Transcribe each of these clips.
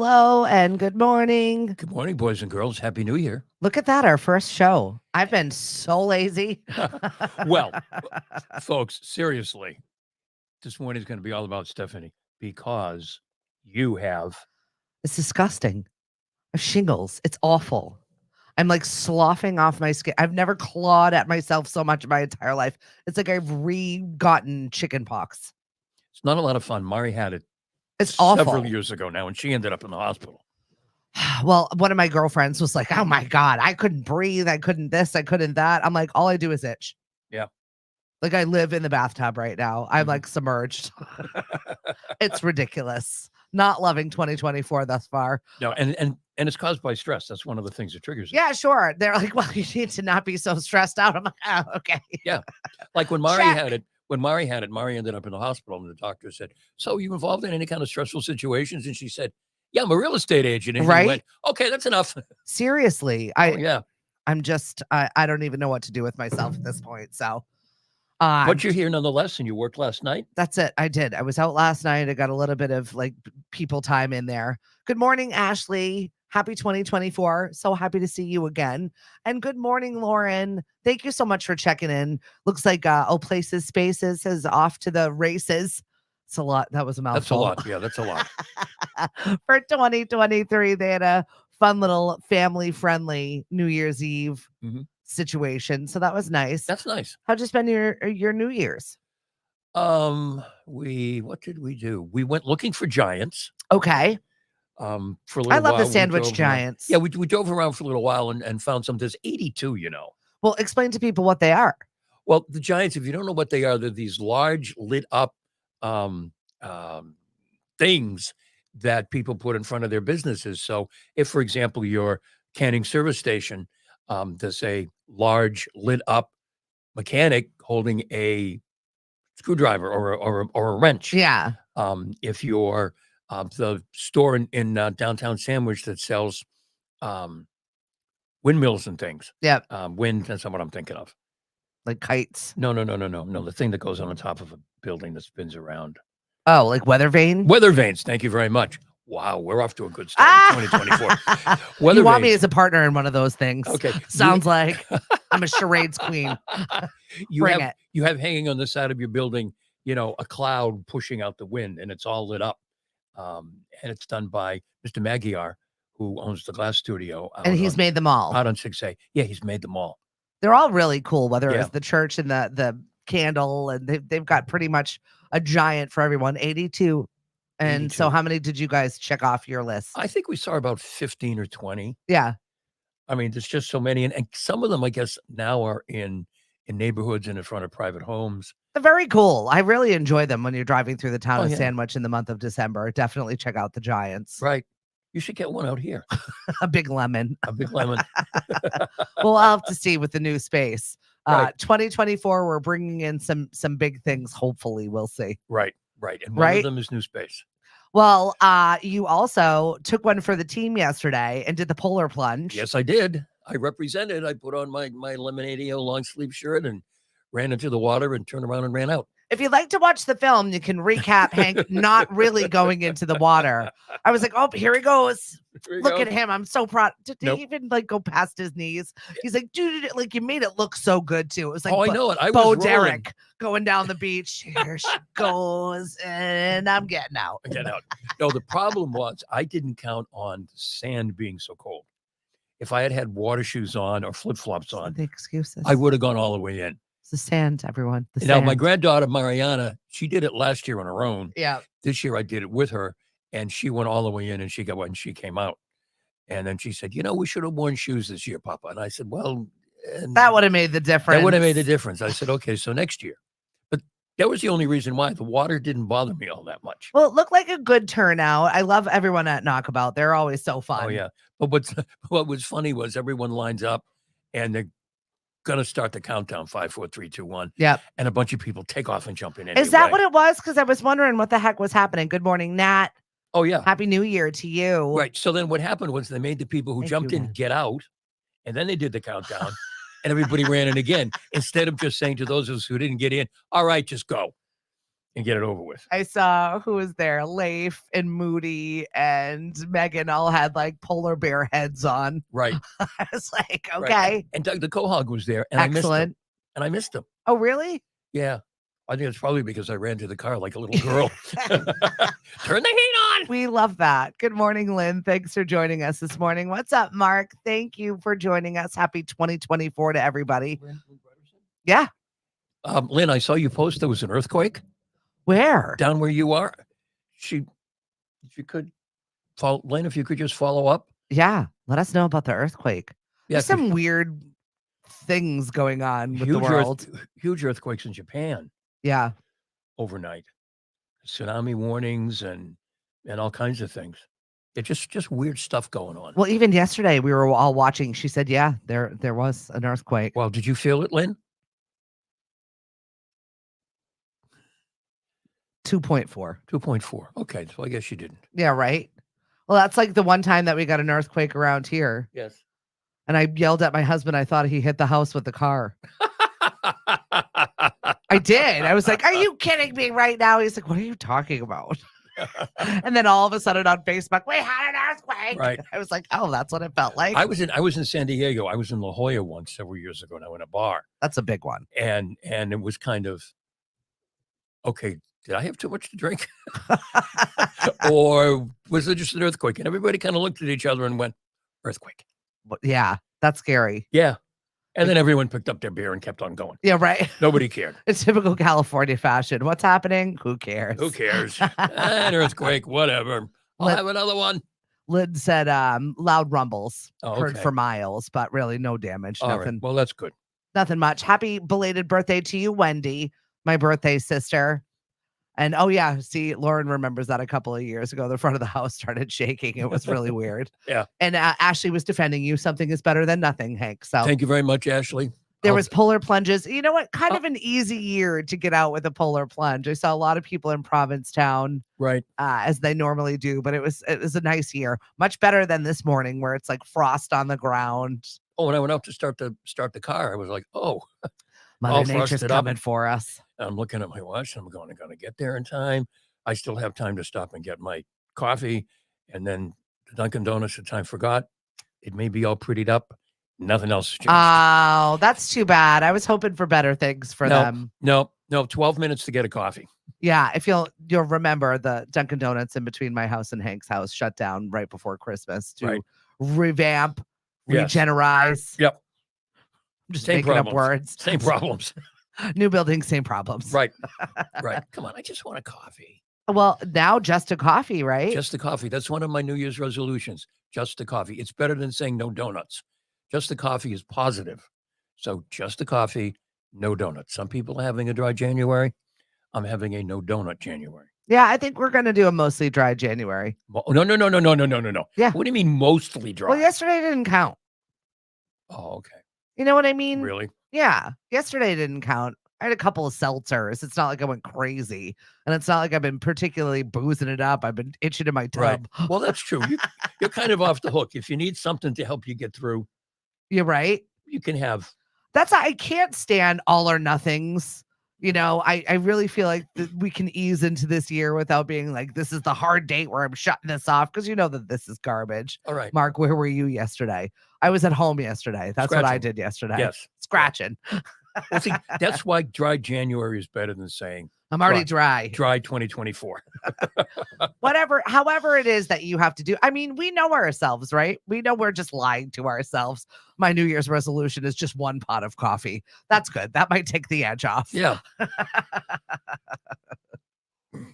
Hello and good morning. Good morning, boys and girls. Happy New Year. Look at that, our first show. I've been so lazy. Well, folks, seriously, this morning is going to be all about Stephanie because you have. It's disgusting. I have shingles. It's awful. I'm like sloughing off my skin. I've never clawed at myself so much in my entire life. It's like I've re-gotten chicken pox. It's not a lot of fun. Mari had it It's several awful. years ago now, and she ended up in the hospital. Well, one of my girlfriends was like, oh my God, I couldn't breathe. I couldn't this. I couldn't that. I'm like, all I do is itch. Yeah. Like I live in the bathtub right now. I'm like submerged. It's ridiculous. Not loving 2024 thus far. No, and it's caused by stress. That's one of the things that triggers it. Yeah, sure. They're like, well, you need to not be so stressed out. I'm like, oh, okay. Yeah. Like when Mari had it, Mari ended up in the hospital and the doctor said, so you involved in any kind of stressful situations? And she said, yeah, I'm a real estate agent. And right? he went, okay, that's enough. Seriously. I'm just, I don't even know what to do with myself at this point. So. But you're here nonetheless, and you worked last night. That's it. I did. I was out last night. I got a little bit of like people time in there. Good morning, Ashley. Happy 2024. So happy to see you again. And good morning, Lauren. Thank you so much for checking in. Looks like Places Spaces is off to the races. It's a lot. That was a mouthful. That's a lot. Yeah, that's a lot. For 2023, they had a fun little family-friendly New Year's Eve situation. So that was nice. That's nice. How'd you spend your New Year's? What did we do? We went looking for giants. Okay. For a little I love while. the sandwich giants. Yeah, we drove around for a little while and found some. There's 82, you know. Well, explain to people what they are. Well, the giants, if you don't know what they are, they're these large lit up things that people put in front of their businesses. So if, for example, your canning service station, there's a large lit up mechanic holding a screwdriver or a wrench. Yeah. If you're the store in downtown Sandwich that sells windmills and things. Yeah. Wind, that's not what I'm thinking of. Like kites. No. The thing that goes on top of a building that spins around. Oh, like weather vane? Weather vanes. Thank you very much. Wow, we're off to a good start in 2024. Weather you want vanes. Me as a partner in one of those things? Okay. Sounds like I'm a charades queen. You have hanging on the side of your building, you know, a cloud pushing out the wind, and it's all lit up. And it's done by Mr. Magyar, who owns the glass studio. And he's made them all. Out on 6A. Yeah, he's made them all. They're all really cool, whether it's the church and the candle, and they've got pretty much a giant for everyone. 82. And 82. So how many did you guys check off your list? I think we saw about 15 or 20. Yeah. I mean, there's just so many. And some of them, I guess, now are in neighborhoods and in front of private homes. They're very cool. I really enjoy them when you're driving through the town of Sandwich in the month of December. Definitely check out the giants. Right. You should get one out here. A big lemon. A big lemon. Well, I'll have to see with the new space. 2024, we're bringing in some big things. Hopefully, we'll see. Right. And one of them is new space. Well, you also took one for the team yesterday and did the polar plunge. Yes, I did. I represented. I put on my Lemonadio long sleeve shirt and ran into the water and turned around and ran out. If you'd like to watch the film, you can recap Hank not really going into the water. I was like, oh, here he goes. Look at him. I'm so proud. Did he even like go past his knees? He's like, dude, like you made it look so good too. It was like, I know it. I was Bo Derek going down the beach. Here she goes. And I'm getting out. No, the problem was I didn't count on the sand being so cold. If I had water shoes on or flip-flops on, the excuses. I would have gone all the way in. It's the sand, everyone. Now, my granddaughter, Mariana, she did it last year on her own. Yeah. This year I did it with her, and she went all the way in, and she got when she came out. And then she said, you know, we should have worn shoes this year, Papa. And I said, well. That would have made the difference. That would have made the difference. I said, okay, so next year. But that was the only reason why. The water didn't bother me all that much. Well, it looked like a good turnout. I love everyone at Knockabout. They're always so fun. Oh, yeah. But what was funny was everyone lines up, and they're going to start the countdown, 5, 4, 3, 2, 1. Yeah. And a bunch of people take off and jump in. Anyway. Is that what it was? Because I was wondering what the heck was happening. Good morning, Nat. Oh, yeah. Happy New Year to you. Right. So then what happened was they made the people who jumped in get out, and then they did the countdown, and everybody ran in again, instead of just saying to those of us who didn't get in, all right, just go. and get it over with. I saw who was there. Leif and Moody and Megan all had like polar bear heads on. Right. I was like, Right. okay, And Doug the Quahog was there, and I missed him. excellent. And I missed him. Oh, really? Yeah. I think it's probably because I ran to the car like a little girl. Turn the heat on. We love that. Good morning, Lynn. Thanks for joining us this morning. What's up, Mark? Thank you for joining us. Happy 2024 to everybody. Yeah. Lynn, I saw you post there was an earthquake Where? down where you are. If you could follow, Lynn, if you could just follow up. Yeah. Let us know about the earthquake. Yeah, There's some weird things going on with the world. Huge earthquakes in Japan Yeah. overnight. Tsunami warnings and all kinds of things. It's just weird stuff going on. Well, even yesterday we were all watching. She said, yeah, there was an earthquake. Well, did you feel it, Lynn? 2.4. 2.4. Okay, so I guess you didn't. Yeah, right. Well, that's like the one time that we got an earthquake around here. Yes. And I yelled at my husband. I thought he hit the house with the car. I did. I was like, are you kidding me right now? He's like, what are you talking about? And then all of a sudden on Facebook, we had an earthquake. Right. I was like, oh, that's what it felt like. I was in San Diego. I was in La Jolla once several years ago, and I went to a bar. That's a big one. And it was kind of, okay, did I have too much to drink? Or was it just an earthquake? And everybody kind of looked at each other and went, earthquake. Yeah, that's scary. Yeah. And then everyone picked up their beer and kept on going. Yeah, right. Nobody cared. It's typical California fashion. What's happening? Who cares? Who cares? An earthquake, whatever. I'll have another one. Lynn said loud rumbles heard okay. for miles, but really no damage. All nothing. right. Well, that's good. Nothing much. Happy belated birthday to you, Wendy, my birthday sister. And oh yeah, see, Lauren remembers that a couple of years ago. The front of the house started shaking. It was really weird. Yeah. And Ashley was defending you. Something is better than nothing, Hank. So thank you very much, Ashley. there was polar plunges. You know what? Kind of an easy year to get out with a polar plunge. I saw a lot of people in Provincetown, right, as they normally do. But it was a nice year, much better than this morning where it's like frost on the ground. Oh, when I went out to start the car, I was like, oh, Mother Nature's coming for us. I'm looking at my watch. I'm going to get there in time. I still have time to stop and get my coffee. And then the Dunkin' Donuts at time forgot. It may be all prettied up. Nothing else has changed. Oh, that's too bad. I was hoping for better things for them. No, 12 minutes to get a coffee. Yeah, if you'll remember the Dunkin' Donuts in between my house and Hank's house shut down right before Christmas to revamp, regenerize. Yep. I'm just same making problems. up words. Same problems. New building, same problems. Right. Come on, I just want a coffee. Well, now just a coffee, right? Just a coffee. That's one of my New Year's resolutions. Just a coffee. It's better than saying no donuts. Just a coffee is positive. So just a coffee, no donuts. Some people are having a dry January. I'm having a no donut January. Yeah, I think we're going to do a mostly dry January. No. Yeah. What do you mean mostly dry? Well, yesterday didn't count. Oh, okay. You know what I mean? Really? Yeah. Yesterday didn't count. I had a couple of seltzers. It's not like I went crazy. And it's not like I've been particularly boozing it up. I've been itching in my tub. Right. Well, that's true. You're kind of off the hook. If you need something to help you get through. You're right. You can have. I can't stand all or nothings. You know, I really feel like we can ease into this year without being like, this is the hard date where I'm shutting this off, because you know that this is garbage. All right. Mark, where were you yesterday? I was at home yesterday. That's Scratching. what I did yesterday. Yes. Scratching. Well, see, that's why dry January is better than saying I'm already dry. Dry 2024. However it is that you have to do. I mean, we know ourselves, right? We know we're just lying to ourselves. My New Year's resolution is just one pot of coffee. That's good. That might take the edge off. Yeah.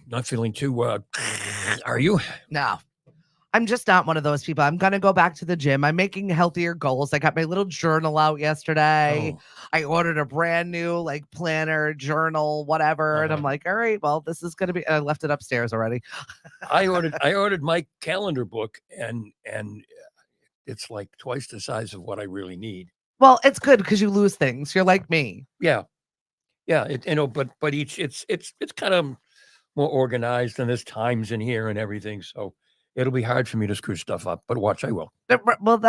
Not feeling too, are you? No. I'm just not one of those people. I'm going to go back to the gym. I'm making healthier goals. I got my little journal out yesterday. Oh. I ordered a brand new planner, journal, whatever. And I'm like, all right, well, this is going to be, I left it upstairs already. I ordered my calendar book and it's like twice the size of what I really need. Well, it's good because you lose things. You're like me. Yeah. Yeah. But each, it's kind of more organized, and there's times in here and everything. So it'll be hard for me to screw stuff up, but watch, I will. Well,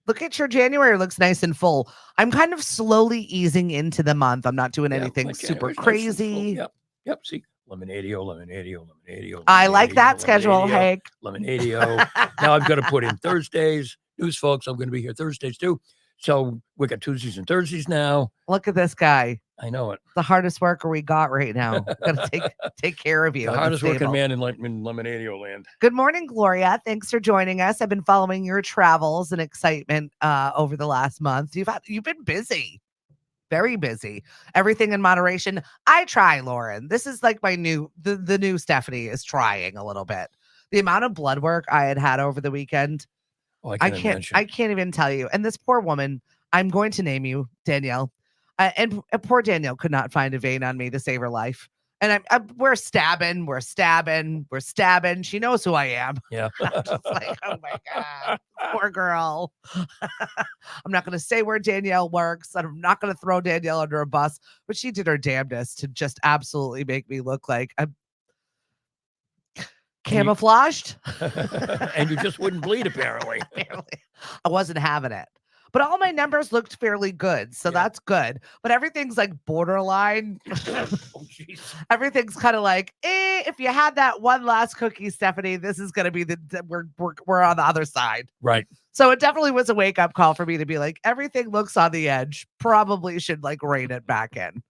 look at your January. It looks nice and full. I'm kind of slowly easing into the month. I'm not doing anything super crazy. Nice. Yep. See, Lemonadio. I like that schedule, Lemonadio, Hank. Lemonadio. Now I've got to put in Thursdays. News, folks, I'm going to be here Thursdays too. So we got Tuesdays and Thursdays now. Look at this guy. I know it. The hardest worker we got right now. Got to take care of you. The hardest working man in Lemonadio land. Good morning, Gloria. Thanks for joining us. I've been following your travels and excitement over the last month. You've been busy. Very busy. Everything in moderation. I try, Lauren. This is like the new Stephanie is trying a little bit. The amount of blood work I had over the weekend. Oh, I can't even tell you. And this poor woman, I'm going to name you Danielle. And poor Danielle could not find a vein on me to save her life. And we're stabbing. She knows who I am. Yeah. I'm just like, oh my God, poor girl. I'm not going to say where Danielle works. And I'm not going to throw Danielle under a bus, but she did her damnedest to just absolutely make me look like I'm camouflaged. And you just wouldn't bleed, apparently. I wasn't having it. But all my numbers looked fairly good, so that's good. But everything's like borderline. Oh, jeez. Everything's kind of like, if you had that one last cookie, Stephanie, this is going to be we're on the other side. Right. So it definitely was a wake up call for me to be like, everything looks on the edge. Probably should like rein it back in.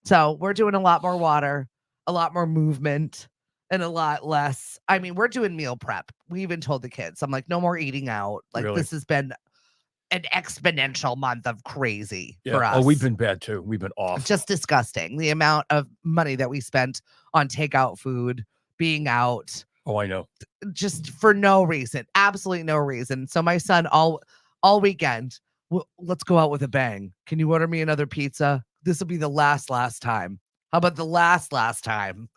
So we're doing a lot more water, a lot more movement, and a lot less. I mean, we're doing meal prep. We even told the kids, I'm like, no more eating out. Like Really? This has been an exponential month of crazy for us. Oh, we've been bad too. We've been off. Just disgusting. The amount of money that we spent on takeout food, being out. Oh, I know. Just for no reason. Absolutely no reason. So my son all weekend, let's go out with a bang. Can you order me another pizza? This will be the last time. How about the last time?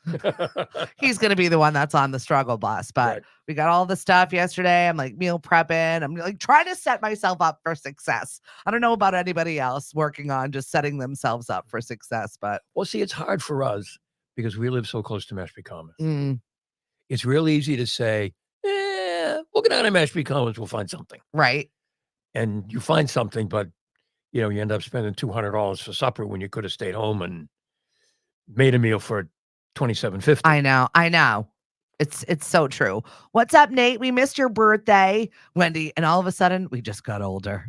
He's going to be the one that's on the struggle bus. But Right. We got all the stuff yesterday. I'm like meal prepping. I'm like trying to set myself up for success. I don't know about anybody else working on just setting themselves up for success. But well, see, it's hard for us because we live so close to Mashpee Commons. Mm. It's real easy to say, we'll go down to Mashpee Commons. We'll find something. Right. And you find something, but you end up spending $200 for supper when you could have stayed home and made a meal for $27.50. I know. It's so true. What's up, Nate? We missed your birthday, Wendy, and all of a sudden we just got older.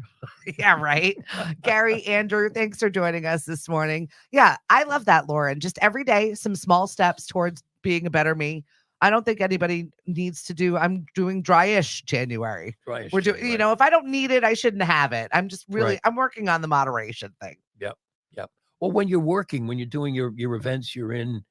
Yeah, right. Gary, Andrew, thanks for joining us this morning. Yeah, I love that, Lauren. Just every day, some small steps towards being a better me. I don't think anybody needs to do. I'm doing dryish January. We're doing, if I don't need it, I shouldn't have it. I'm just really, Right. I'm working on the moderation thing. Yep. Well, when you're working, when you're doing your events, you're in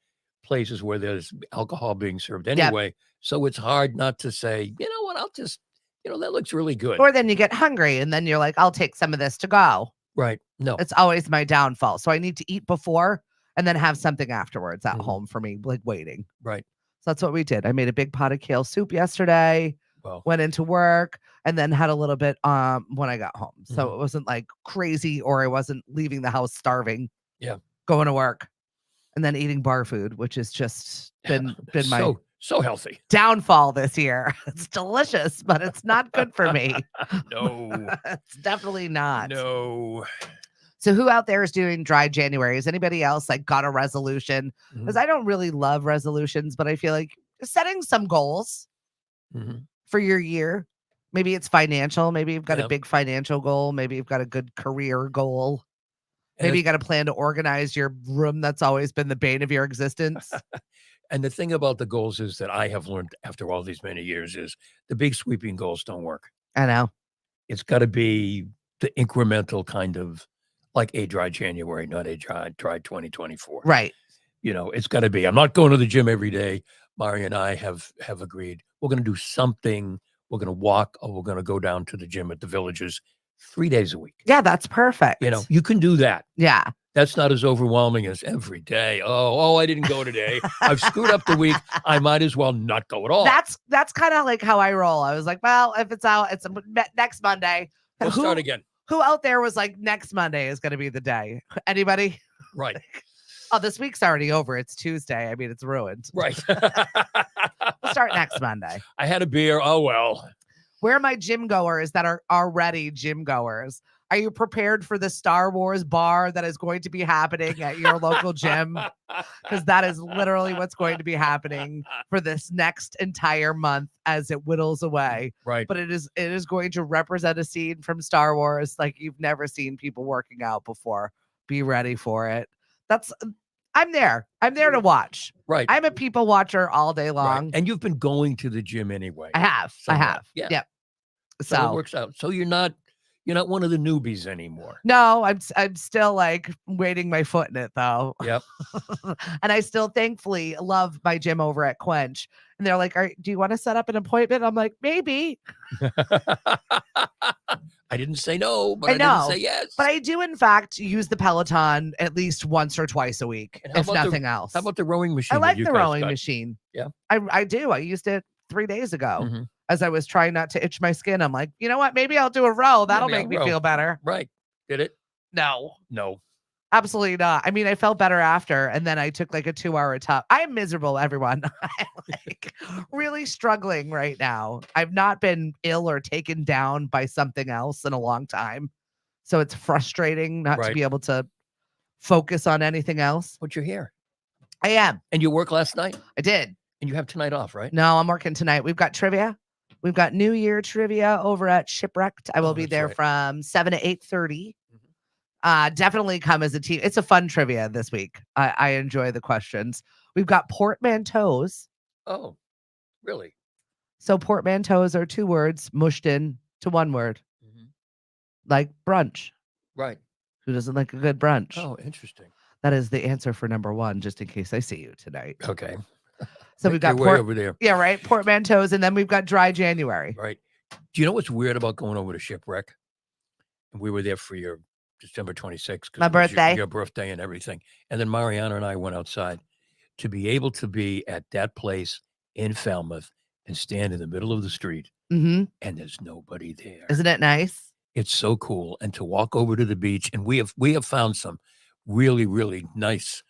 places where there's alcohol being served anyway. Yep. So it's hard not to say, you know what, I'll just, that looks really good. Or then you get hungry and then you're like, I'll take some of this to go. Right. No. It's always my downfall. So I need to eat before and then have something afterwards at home for me, like waiting. Right. So that's what we did. I made a big pot of kale soup yesterday, went into work, and then had a little bit when I got home. So it wasn't like crazy, or I wasn't leaving the house starving. Yeah. Going to work and then eating bar food, which has just been my so healthy downfall this year. It's delicious, but it's not good for me. No. It's definitely not. No. So who out there is doing dry January? Is anybody else like got a resolution? Because I don't really love resolutions, but I feel like setting some goals for your year. Maybe it's financial. Maybe you've got a big financial goal. Maybe you've got a good career goal. Maybe you got a plan to organize your room that's always been the bane of your existence. And the thing about the goals is that I have learned after all these many years is the big sweeping goals don't work. I know. It's got to be the incremental kind of like a dry January, not a dry 2024. Right. It's got to be. I'm not going to the gym every day. Mari and I have agreed we're going to do something. We're going to walk, or we're going to go down to the gym at the Villages 3 days a week. Yeah, that's perfect. You can do that. Yeah. That's not as overwhelming as every day. Oh, I didn't go today. I've screwed up the week. I might as well not go at all. That's kind of like how I roll. I was like, well, if it's out, it's next Monday. We'll start again. Who out there was like, next Monday is going to be the day? Anybody? Right. Oh, this week's already over. It's Tuesday. I mean, it's ruined. Right. We'll start next Monday. I had a beer. Oh, well. Where are my gym goers that are already gym goers? Are you prepared for the Star Wars bar that is going to be happening at your local gym? Because that is literally what's going to be happening for this next entire month as it whittles away. Right. But it is going to represent a scene from Star Wars like you've never seen people working out before. Be ready for it. I'm there. I'm there to watch. Right. I'm a people watcher all day long. Right. And you've been going to the gym anyway. I have. So, I have. yeah. Yep. So it works out. So you're not one of the newbies anymore. No, I'm still like waiting my foot in it though. Yep. And I still thankfully love my gym over at Quench. And they're like, do you want to set up an appointment? I'm like, maybe. I didn't say no, but I I didn't know, say yes. But I do, in fact, use the Peloton at least once or twice a week, And how if about nothing else. How about the rowing machine? I that like you the guys rowing got? machine. Yeah. I do. I used it 3 days ago Mhm. as I was trying not to itch my skin. I'm like, you know what? Maybe I'll do a row. That'll make me feel better. Right. Did it? No. Absolutely not. I mean, I felt better after, and then I took like a 2-hour tub. I am miserable, everyone. I'm like really struggling right now. I've not been ill or taken down by something else in a long time. So it's frustrating not to be able to focus on anything else. But you're here. I am. And you worked last night? I did. And you have tonight off, right? No, I'm working tonight. We've got trivia. We've got New Year trivia over at Shipwrecked. I will be there from 7 to 8:30. Definitely come as a team. It's a fun trivia this week. I enjoy the questions. We've got portmanteaus. Oh, really? So portmanteaus are 2 words mushed in to 1 word. Like brunch. Right. Who doesn't like a good brunch? Oh, interesting. That is the answer for number 1, just in case I see you tonight. Okay. So we've got way over there. Yeah, right. Portmanteaus, and then we've got dry January. Right. Do you know what's weird about going over to Shipwreck? And we were there for your December 26th. My birthday. Your birthday and everything. And then Mariana and I went outside to be able to be at that place in Falmouth and stand in the middle of the street. And there's nobody there. Isn't it nice? It's so cool. And to walk over to the beach, and we have found some really, really nice,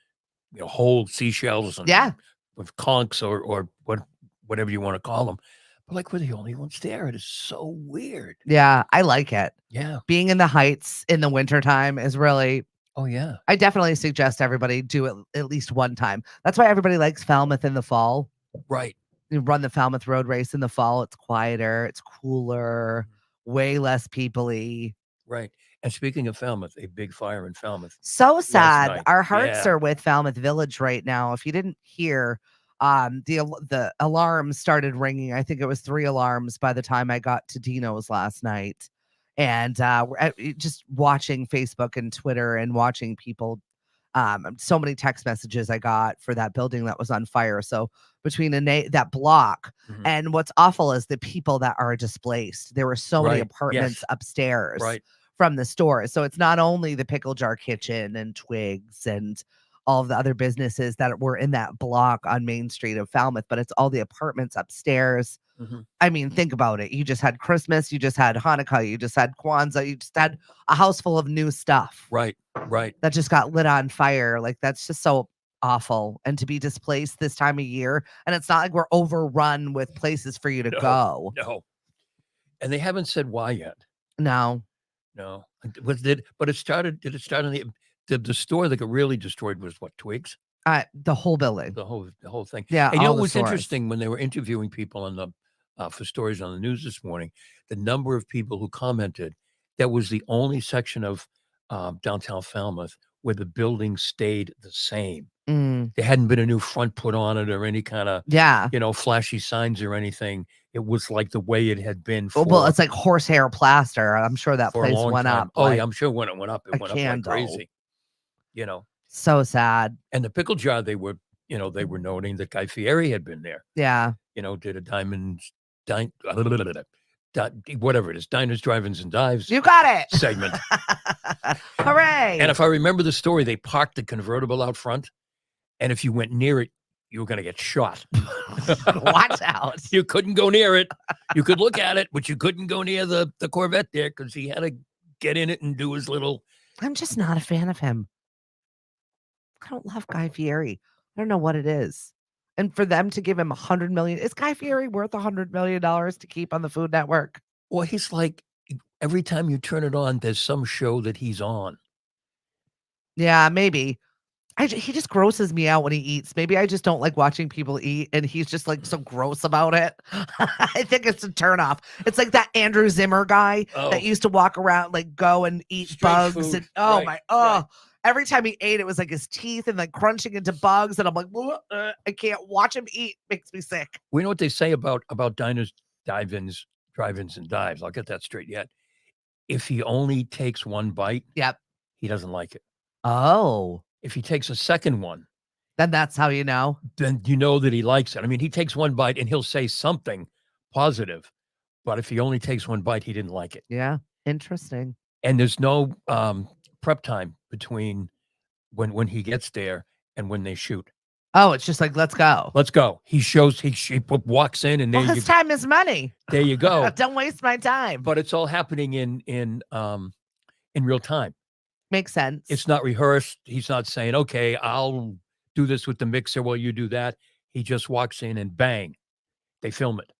whole seashells and with conchs or whatever you want to call them. But like we're the only ones there. It is so weird. Yeah, I like it. Yeah. Being in the heights in the wintertime is really. Oh, yeah. I definitely suggest everybody do it at least one time. That's why everybody likes Falmouth in the fall. Right. You run the Falmouth Road Race in the fall. It's quieter. It's cooler. Way less people-y. Right. And speaking of Falmouth, a big fire in Falmouth. So sad. Our hearts are with Falmouth Village right now. If you didn't hear, the alarms started ringing. I think it was 3 alarms by the time I got to Dino's last night. And we're just watching Facebook and Twitter and watching people. So many text messages I got for that building that was on fire. So between that block and what's awful is the people that are displaced. There were so many apartments upstairs from the store. So it's not only the Pickle Jar Kitchen and Twigs and all of the other businesses that were in that block on Main Street of Falmouth, but it's all the apartments upstairs. I mean, think about it. You just had Christmas, you just had Hanukkah, you just had Kwanzaa, you just had a house full of new stuff. Right. That just got lit on fire. Like, that's just so awful. And to be displaced this time of year, and it's not like we're overrun with places for you to go. No. And they haven't said why yet. No. But did it start in the store that got really destroyed was what, Twigs? The whole building. The whole thing. Yeah. And it was interesting when they were interviewing people on the for stories on the news this morning, the number of people who commented that was the only section of downtown Falmouth where the building stayed the same. There hadn't been a new front put on it or any kind of flashy signs or anything. It was like the way it had been for. Well, it's like horsehair plaster. I'm sure that place went up. Oh, yeah, I'm sure when it went up, it went up like crazy. So sad. And the pickle jar, they were noting that Guy Fieri had been there. Yeah. Did a whatever it is, diners, drive-ins, and dives. You got it. Segment. Hooray. And if I remember the story, they parked the convertible out front. And if you went near it, you were going to get shot. Watch out. You couldn't go near it. You could look at it, but you couldn't go near the Corvette there because he had to get in it and do his little. I'm just not a fan of him. I don't love Guy Fieri. I don't know what it is. And for them to give him $100 million, is Guy Fieri worth $100 million to keep on the Food Network? Well, he's like, every time you turn it on, there's some show that he's on. Yeah, maybe. He just grosses me out when he eats. Maybe I just don't like watching people eat, and he's just like so gross about it. I think it's a turnoff. It's like that Andrew Zimmer guy that Oh, used to walk around, like go and eat street bugs, food. and oh Right, my, right. every time he ate, it was like his teeth and like crunching into bugs, and I'm like, I can't watch him eat. Makes me sick. We know what they say about diners, drive-ins, and dives. I'll get that straight yet. If he only takes one bite, Yep. he doesn't like it. Oh, If he takes a second one, then that's how you know. then you know that he likes it. I mean, he takes one bite and he'll say something positive, but if he only takes one bite, he didn't like it. Yeah, interesting. And there's no prep time between when he gets there and when they shoot. Oh, it's just like let's go. Let's go. He walks in and Well, his time is money. there you go. Don't waste my time. But it's all happening in real time. Makes sense. It's not rehearsed. He's not saying, okay, I'll do this with the mixer while you do that. He just walks in and bang, they film it.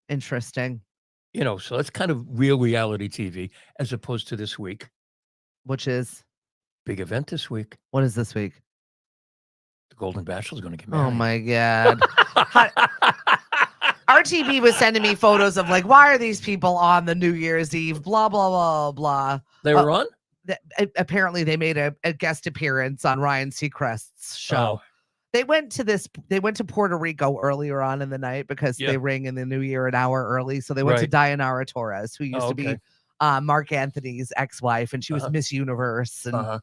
Interesting. So that's kind of real reality TV as opposed to this week. Which is Big event this week. what is this week? The Golden Bachelor's going to get married. Oh my God. RTB was sending me photos of like, why are these people on the New Year's Eve? Blah, blah, blah, blah. They were on? Apparently they made a guest appearance on Ryan Seacrest's show. Oh. They went to Puerto Rico earlier on in the night because they ring in the new year an hour early. So they went to Dayanara Torres, who used to be Mark Anthony's ex-wife, and she was Miss Universe. And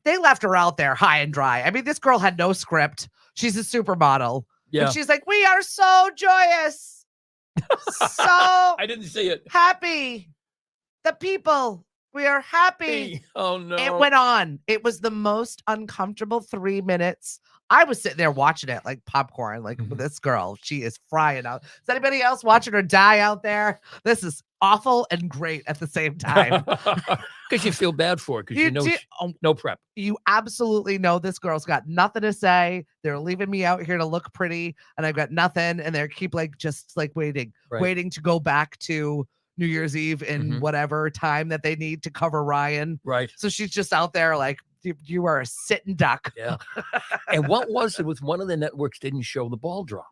they left her out there high and dry. I mean, this girl had no script. She's a supermodel. Yeah. And she's like, we are so joyous. So I didn't see it. Happy. The people. We are happy. Oh, no. It went on. It was the most uncomfortable 3 minutes. I was sitting there watching it like popcorn, like this girl, she is frying out. Is anybody else watching her die out there? This is awful and great at the same time. Because you feel bad for it, because no prep. You absolutely know this girl's got nothing to say. They're leaving me out here to look pretty, and I've got nothing, and they keep just waiting to go back to New Year's Eve in whatever time that they need to cover Ryan. Right. So she's just out there like, you are a sitting duck. Yeah. And what was it with one of the networks didn't show the ball drop?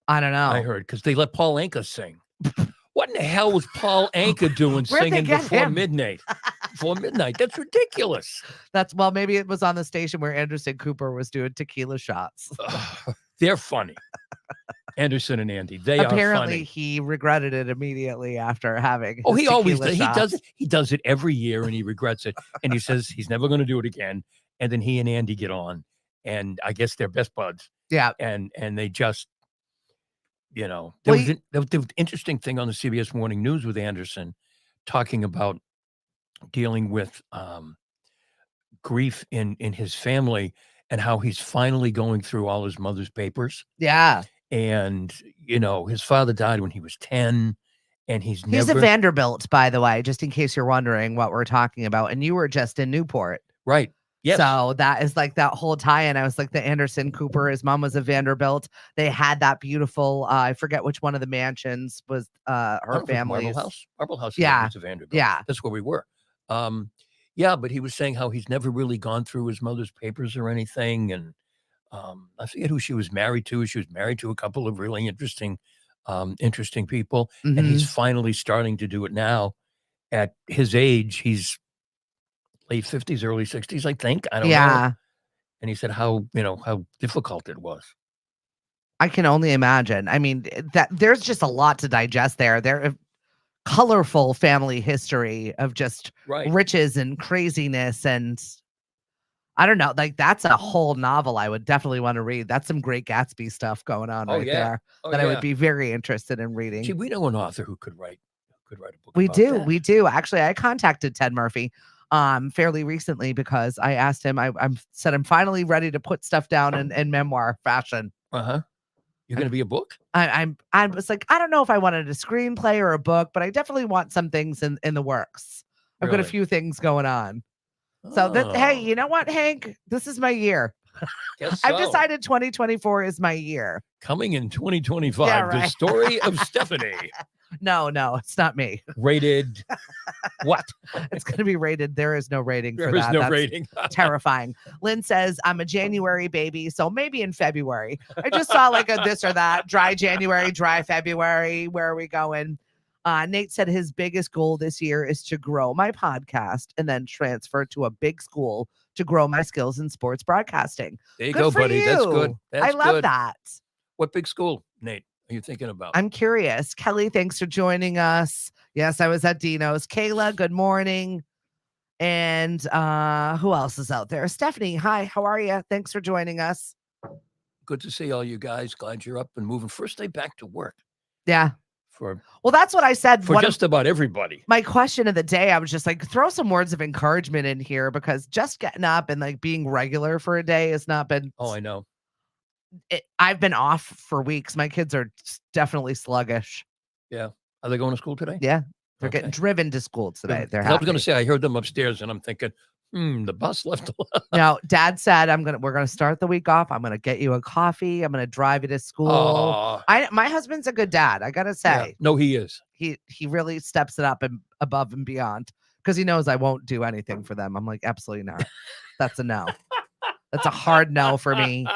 I don't know. I heard because they let Paul Anka sing. What in the hell was Paul Anka doing singing before midnight? Before midnight. That's ridiculous. Well, maybe it was on the station where Anderson Cooper was doing tequila shots. They're funny. Anderson and Andy. They apparently are funny. He regretted it immediately after having. He always does. He does it every year, and he regrets it. And he says he's never going to do it again. And then he and Andy get on, and I guess they're best buds. Yeah. And they just, there was an interesting thing on the CBS Morning News with Anderson talking about dealing with grief in his family and how he's finally going through all his mother's papers. Yeah. And, his father died when he was 10, and he's a Vanderbilt, by the way, just in case you're wondering what we're talking about. And you were just in Newport. Right. Yes. So that is like that whole tie-in. I was like, the Anderson Cooper, his mom was a Vanderbilt. They had that beautiful, I forget which one of the mansions was her family's. Marble House. Yeah. It's a Vanderbilt. Yeah. That's where we were. But he was saying how he's never really gone through his mother's papers or anything. And I forget who she was married to. She was married to a couple of really interesting people. And he's finally starting to do it now. At his age, he's late 50s, early 60s, I think. I don't know. And he said how difficult it was. I can only imagine. I mean, that there's just a lot to digest there. There colorful family history of just riches and craziness, and I don't know, like that's a whole novel I would definitely want to read. That's some Great Gatsby stuff going on there that I would be very interested in reading. Gee, we know an author who could write a book. We do. Actually, I contacted Ted Murphy fairly recently because I asked him, I said, I'm finally ready to put stuff down in memoir fashion. You're going to be a book? I was like, I don't know if I wanted a screenplay or a book, but I definitely want some things in the works. I've got a few things going on. So hey, you know what, Hank? This is my year. Guess I've so. decided 2024 is my year. Coming in 2025, Yeah, the right. story of Stephanie. No, it's not me. Rated what? It's going to be rated. There is no rating for There is that. no That's rating. terrifying. Lynn says, I'm a January baby, so maybe in February. I just saw like a this or that, dry January, dry February. Where are we going? Nate said his biggest goal this year is to grow my podcast and then transfer to a big school to grow my skills in sports broadcasting. There you Good go, for buddy. That's good. you. That's I love good. that. What big school, Nate, are you thinking about? I'm curious. Kelly, thanks for joining us. Yes, I was at Dino's. Kayla, good morning. And who else is out there? Stephanie, hi, how are you? Thanks for joining us. Good to see all you guys. Glad you're up and moving. First day back to work Yeah. for Well, that's what I said. just about everybody. My question of the day, I was just like, throw some words of encouragement in here because just getting up and like being regular for a day has not been. Oh, I know. I've been off for weeks. My kids are definitely sluggish. Yeah. Are they going to school today? Yeah. They're Okay. getting driven to school today. They're I was going happy. to say, I heard them upstairs and I'm thinking, the bus left. No, Dad said we're gonna start the week off. I'm gonna get you a coffee. I'm gonna drive you to school. Oh, My husband's a good dad. I gotta yeah. say, No, he is. he really steps it up and above and beyond because he knows I won't do anything for them. I'm like, absolutely not. That's a no. That's a hard no for me.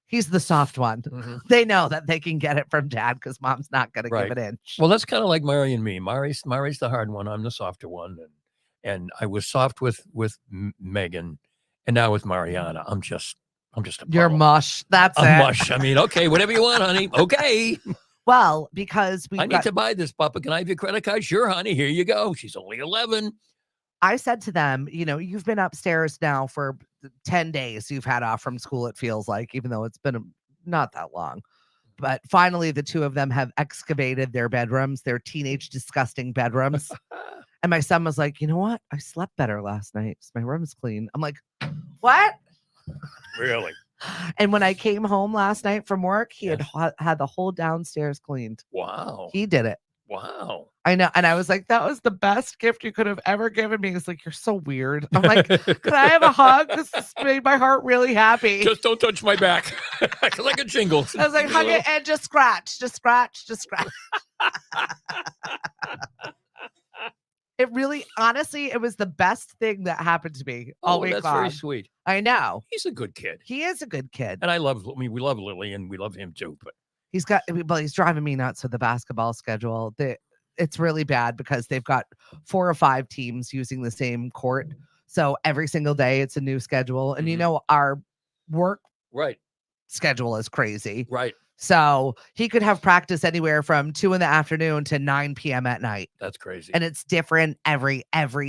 He's the soft one. Mhm. They know that they can get it from Dad because Mom's not gonna Right. give it inch. Well, that's kind of like Mari and me. Mari's the hard one. I'm the softer one. And I was soft with Megan, and now with Mariana, I'm just a You're puddle. mush. That's I'm it. mush. I mean, okay, whatever you want, honey. Okay. Well, because I need to buy this, Papa. Can I have your credit card? Sure, honey. Here you go. She's only 11. I said to them, you've been upstairs now for 10 days. You've had off from school, it feels like, even though it's been not that long. But finally, the two of them have excavated their bedrooms, their teenage, disgusting bedrooms. And my son was like, you know what? I slept better last night. My room's clean. I'm like, what? Really? And when I came home last night from work, he had the whole downstairs cleaned. Wow. He did it. Wow. I know. And I was like, that was the best gift you could have ever given me. He's like, you're so weird. I'm like, can I have a hug? This has made my heart really happy. Just don't touch my back. Like a jingle. I was like, hug it and just scratch. It really, honestly, it was the best thing that happened to me all week that's long. very sweet. I know. He's a good kid. He is a good kid. And we love Lily and we love him too. But he's driving me nuts with the basketball schedule. It's really bad because they've got 4 or 5 teams using the same court. So every single day it's a new schedule. And our work schedule is crazy. Right. So he could have practice anywhere from 2 p.m. to 9 p.m. at night. That's crazy. And it's different every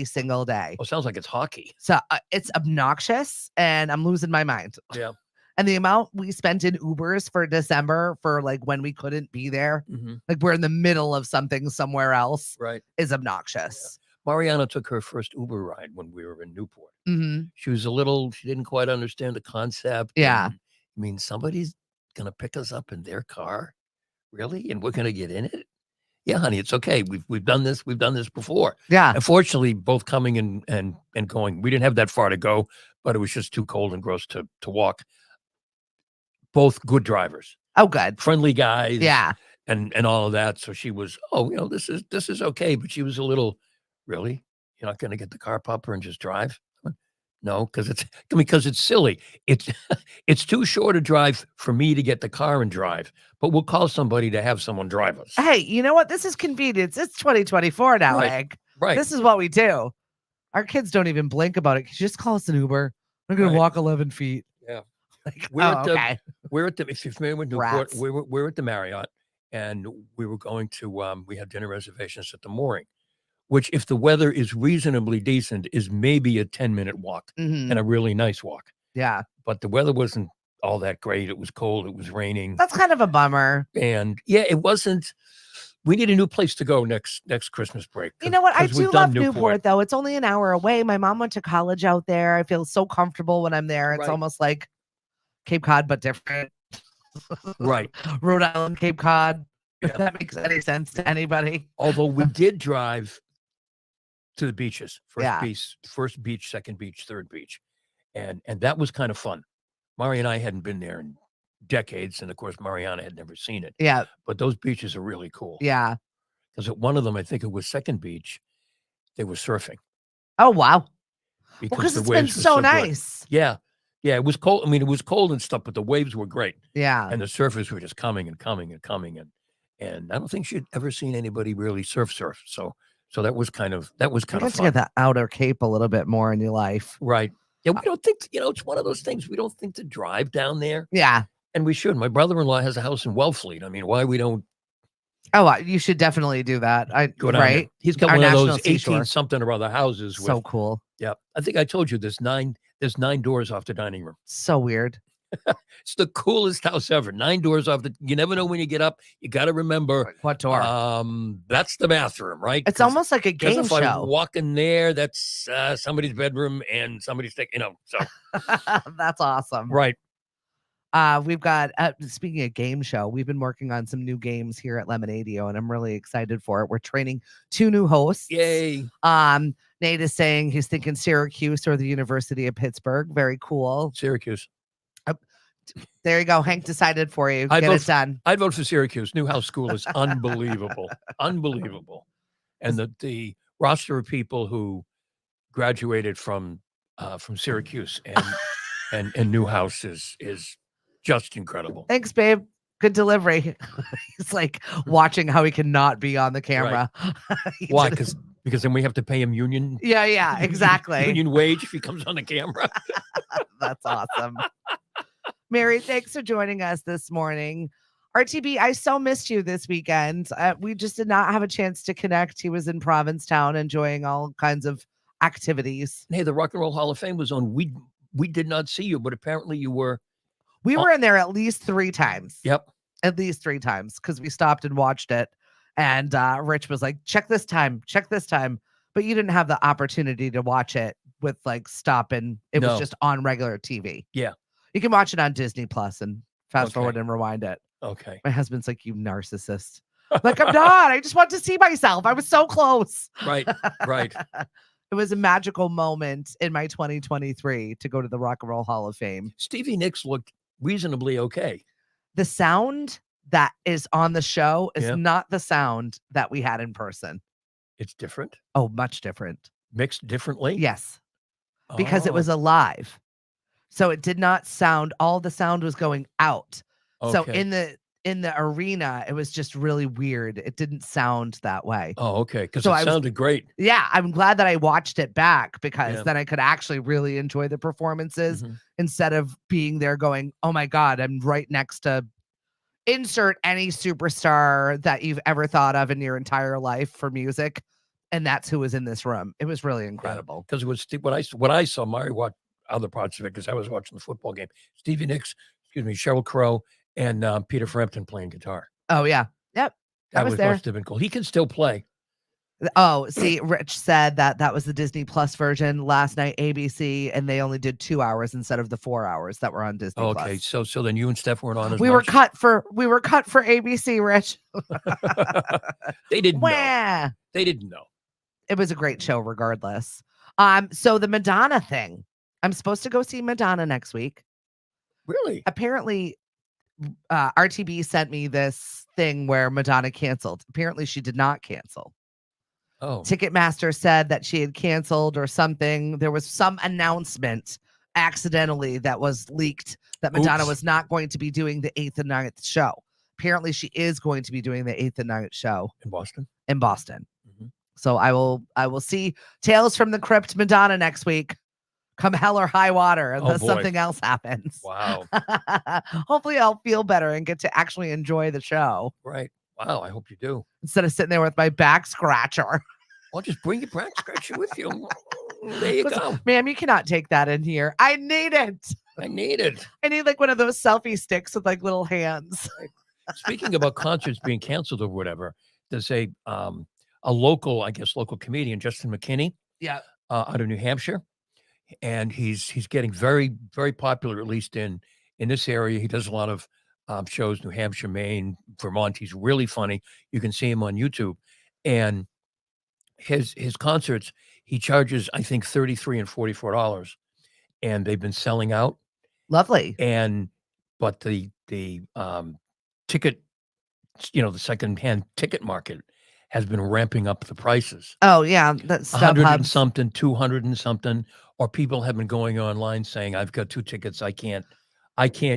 single day. Oh, sounds like it's hockey. So it's obnoxious and I'm losing my mind. Yeah. And the amount we spent in Ubers for December for like when we couldn't be there, like we're in the middle of something somewhere else, right, is obnoxious. Yeah. Mariana took her first Uber ride when we were in Newport. Mm-hmm. She didn't quite understand the concept. Yeah. I mean, somebody's going to pick us up in their car? Really? And we're going to get in it? Yeah, honey, it's okay. We've done this. We've done this before. Yeah. Unfortunately, both coming and going, we didn't have that far to go, but it was just too cold and gross to walk. Both good drivers. Oh, good. Friendly guys. Yeah. And all of that. So she was, this is okay. But she was a little, really? You're not going to get the car, Papa, and just drive? No, because it's silly. It's too short a drive for me to get the car and drive, but we'll call somebody to have someone drive us. Hey, you know what? This is convenience. It's 2024 now, Right. Egg. Right. This is what we do. Our kids don't even blink about it. Just call us an Uber. We're going to walk 11 feet. Yeah. Like, okay. If you're familiar with Newport, Rats. we're at the Marriott, and we were going to, we had dinner reservations at the Mooring, which, if the weather is reasonably decent, is maybe a 10-minute walk and a really nice walk. Yeah. But the weather wasn't all that great. It was cold. It was raining. That's kind of a bummer. And yeah, it wasn't. We need a new place to go next Christmas break. You know what? I do love Newport, though. It's only an hour away. My mom went to college out there. I feel so comfortable when I'm there. It's almost like Cape Cod, but different. Right. Rhode Island, Cape Cod. If that makes any sense to anybody. Although we did drive to the beaches, first beach, second beach, third beach. And that was kind of fun. Mari and I hadn't been there in decades, and of course, Mariana had never seen it. Yeah. But those beaches are really cool. Yeah. Because at one of them, I think it was Second Beach, they were surfing Oh, wow. because Because the it's been waves were so so good. nice. Yeah. Yeah, it was cold. I mean, it was cold and stuff, but the waves were great. Yeah. And the surfers were just coming and coming and coming. And I don't think she'd ever seen anybody really surf. So that was kind of You fun. got to get that outer Cape a little bit more in your life. Right. Yeah, we don't think, it's one of those things. We don't think to drive down there. Yeah. And we should. My brother-in-law has a house in Wellfleet. I mean, why we don't Oh, you should definitely do that. go down there? Right? He's got Our one of national those seashore. 18-something or other houses So with, cool. yeah. I think I told you there's nine doors off the dining room. So weird. It's the coolest house ever. 9 doors off you never know when you get up. You got to remember What door? that's the bathroom, right? It's almost like a game if I show. walk in there, that's somebody's bedroom and somebody's taking, so That's awesome. right. We've got, speaking of game show, we've been working on some new games here at Lemonadio, and I'm really excited for it. We're training 2 new hosts. Yay. Nate is saying he's thinking Syracuse or the University of Pittsburgh. Very cool. Syracuse. There you go. Hank decided for you. Get it done. I'd vote for Syracuse. Newhouse School is unbelievable. Unbelievable. And the roster of people who graduated from Syracuse and Newhouse is just incredible. Thanks, babe. Good delivery. He's like watching how he cannot be on the camera. Right. Why? Because then we have to pay him union. Yeah, exactly. Union wage if he comes on the camera. That's awesome. Mary, thanks for joining us this morning. RTB, I so missed you this weekend. We just did not have a chance to connect. He was in Provincetown enjoying all kinds of activities. Hey, the Rock and Roll Hall of Fame was on. We did not see you, but apparently you were. We were in there at least 3 times. Yep. At least 3 times because we stopped and watched it. And Rich was like, check this time. But you didn't have the opportunity to watch it with like stopping. It was just on regular TV. Yeah. You can watch it on Disney Plus and fast forward and rewind it. Okay. My husband's like, you narcissist. Like, I'm not. I just want to see myself. I was so close. Right. It was a magical moment in my 2023 to go to the Rock and Roll Hall of Fame. Stevie Nicks looked reasonably okay. The sound that is on the show is not the sound that we had in person. It's different? Oh, much different. Mixed differently? Yes. Because it was alive. So it did not sound, all the sound was going out. Okay. So in the arena, it was just really weird. It didn't sound that way. Oh, okay. Because it sounded great. Yeah. I'm glad that I watched it back because then I could actually really enjoy the performances instead of being there going, oh my God, I'm right next to insert any superstar that you've ever thought of in your entire life for music. And that's who was in this room. It was really incredible. Because it was what I saw, Mari watched other parts of it because I was watching the football game. Stevie Nicks, Sheryl Crow, and Peter Frampton playing guitar. Oh, yeah. Yep. That was there. Must have been cool. He can still play. Oh, see, Rich said that was the Disney Plus version last night, ABC, and they only did 2 hours instead of the 4 hours that were on Disney Plus. Okay, so then you and Steph weren't on as we much? We were cut for ABC, Rich. They didn't know. They didn't know. It was a great show regardless. So the Madonna thing. I'm supposed to go see Madonna next week. Really? Apparently, RTB sent me this thing where Madonna canceled. Apparently, she did not cancel. Oh. Ticketmaster said that she had canceled or something. There was some announcement accidentally that was leaked that Madonna was not going to be doing the 8th and 9th show. Apparently, she is going to be doing the 8th and 9th show in Boston. Mm-hmm. So I will see Tales from the Crypt Madonna next week. Come hell or high water unless something else happens. Wow. Hopefully I'll feel better and get to actually enjoy the show. Right. Wow. I hope you do. Instead of sitting there with my back scratcher. Well, just bring your back scratcher with you. There you go. Ma'am, you cannot take that in here. I need it. I need like one of those selfie sticks with like little hands. Speaking about concerts being canceled or whatever, there's a local comedian, Justin McKinney. Yeah. Out of New Hampshire. And he's getting very, very popular, at least in this area. He does a lot of shows, New Hampshire, Maine, Vermont. He's really funny. You can see him on YouTube. And his concerts, he charges, I think, $33 and $44. And they've been selling out. Lovely. But the ticket, the secondhand ticket market has been ramping up the prices. Oh yeah, that 100 and StubHub's. something, 200 and something, or people have been going online saying, "I've got 2 tickets I can't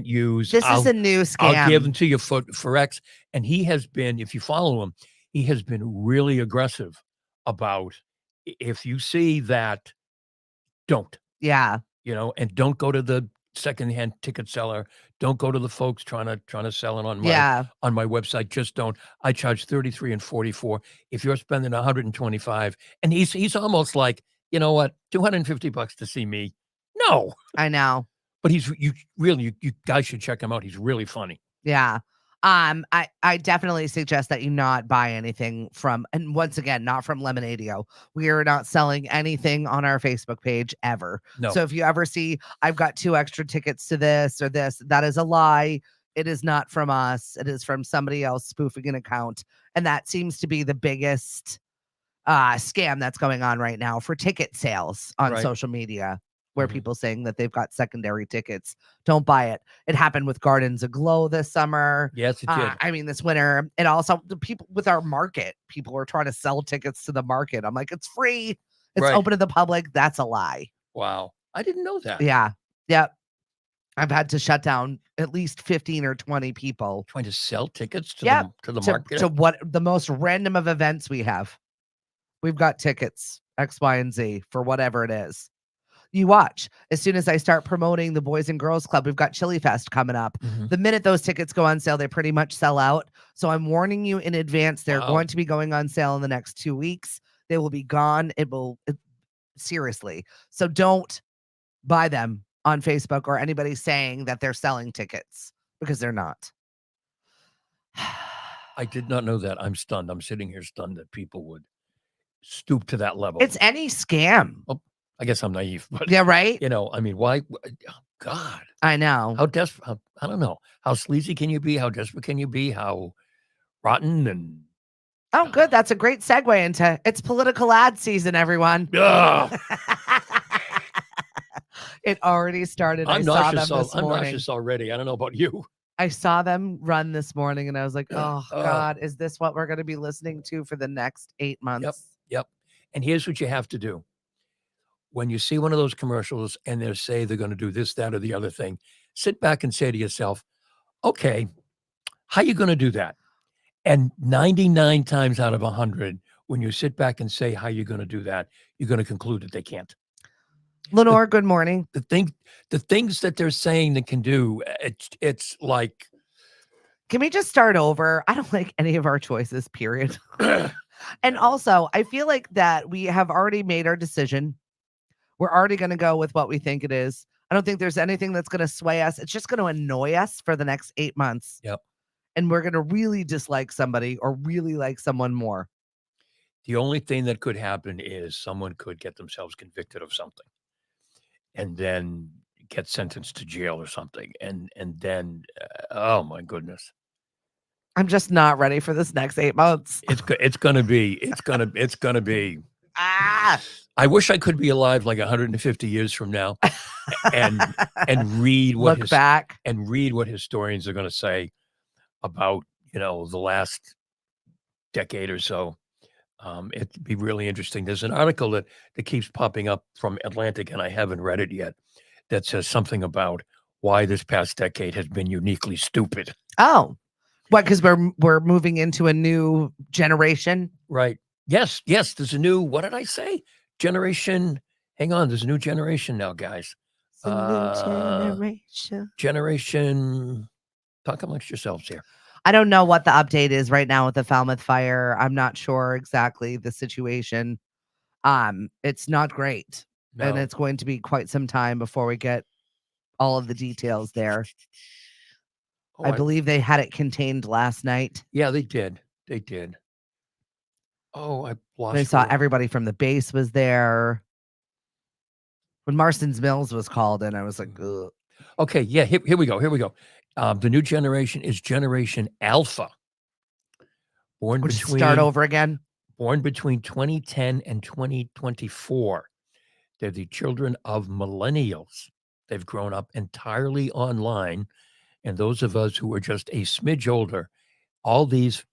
use. This is a new I'll give them scam. to you for X." And he has been, if you follow him, he has been really aggressive about, if you see that, don't, Yeah. and don't go to the secondhand ticket seller. Don't go to the folks trying to sell it Yeah. on my website. Just don't. I charge 33 and 44. If you're spending 125, and he's almost like, you know what, $250 to see me. No, I know. but you guys should check him out. He's really funny. Yeah. I definitely suggest that you not buy anything from, and once again, not from Lemonadio. We are not selling anything on our Facebook page ever. No. So if you ever see I've got 2 extra tickets to this or this, that is a lie. It is not from us. It is from somebody else spoofing an account. And that seems to be the biggest scam that's going on right now for ticket sales on Right. social media, where Mhm. people saying that they've got secondary tickets. Don't buy it. It happened with Gardens Aglow this summer. Yes, it did. I mean, this winter. And also the people with our market, people were trying to sell tickets to the market. I'm like, it's free. It's Right. open to the public. That's a lie. Wow. I didn't know that. Yeah. Yep. I've had to shut down at least 15 or 20 people. Trying to sell tickets to Yep. the market. To what the most random of events we have. We've got tickets, X, Y, and Z for whatever it is. You watch. As soon as I start promoting the Boys and Girls Club, we've got Chili Fest coming up. Mhm. The minute those tickets go on sale, they pretty much sell out. So I'm warning you in advance. They're Wow. going to be going on sale in the next 2 weeks. They will be gone. Seriously. So don't buy them on Facebook or anybody saying that they're selling tickets, because they're not. I did not know that. I'm stunned. I'm sitting here stunned that people would stoop to that level. It's any scam. Well, I guess I'm naive, but Yeah, right? I mean, why? Oh, God, I know. how desperate? I don't know. How sleazy can you be? How desperate can you be? How rotten and Oh, good. That's a great segue into it's political ad season, everyone. ugh. It already started. I'm I saw them nauseous. this I'm morning. nauseous already. I don't know about you. I saw them run this morning and I was like, oh Oh. God, is this what we're going to be listening to for the next 8 months? Yep. And here's what you have to do. When you see one of those commercials and they say they're going to do this, that, or the other thing, sit back and say to yourself, okay, how you going to do that? And 99 times out of 100, when you sit back and say how you're going to do that, you're going to conclude that they can't. Lenore, good morning. The things that they're saying they can do, it's like, can we just start over? I don't like any of our choices, period. And also, I feel like that we have already made our decision. We're already going to go with what we think it is. I don't think there's anything that's going to sway us. It's just going to annoy us for the next 8 months. Yep. And we're going to really dislike somebody or really like someone more. The only thing that could happen is someone could get themselves convicted of something and then get sentenced to jail or something. And then, oh my goodness. I'm just not ready for this next 8 months. It's going to be. Ah, I wish I could be alive like 150 years from now and read what look back and read what historians are going to say about, the last decade or so. It'd be really interesting. There's an article that keeps popping up from Atlantic, and I haven't read it yet, that says something about why this past decade has been uniquely stupid. Oh, what? Because we're moving into a new generation, right? Yes. There's a new. What did I say? Generation. Hang on. There's a new generation now, guys. it's a new generation. Generation. Talk amongst yourselves here. I don't know what the update is right now with the Falmouth fire. I'm not sure exactly the situation. It's not great. No. And it's going to be quite some time before we get all of the details there. Oh, I believe they had it contained last night. Yeah, they did. Oh, I lost. They saw everybody from the base was there. When Marston's Mills was called in, I was like, ugh. Okay, yeah, here we go. The new generation is Generation Alpha. Start over again. Born between 2010 and 2024. They're the children of millennials. They've grown up entirely online. And those of us who are just a smidge older, all these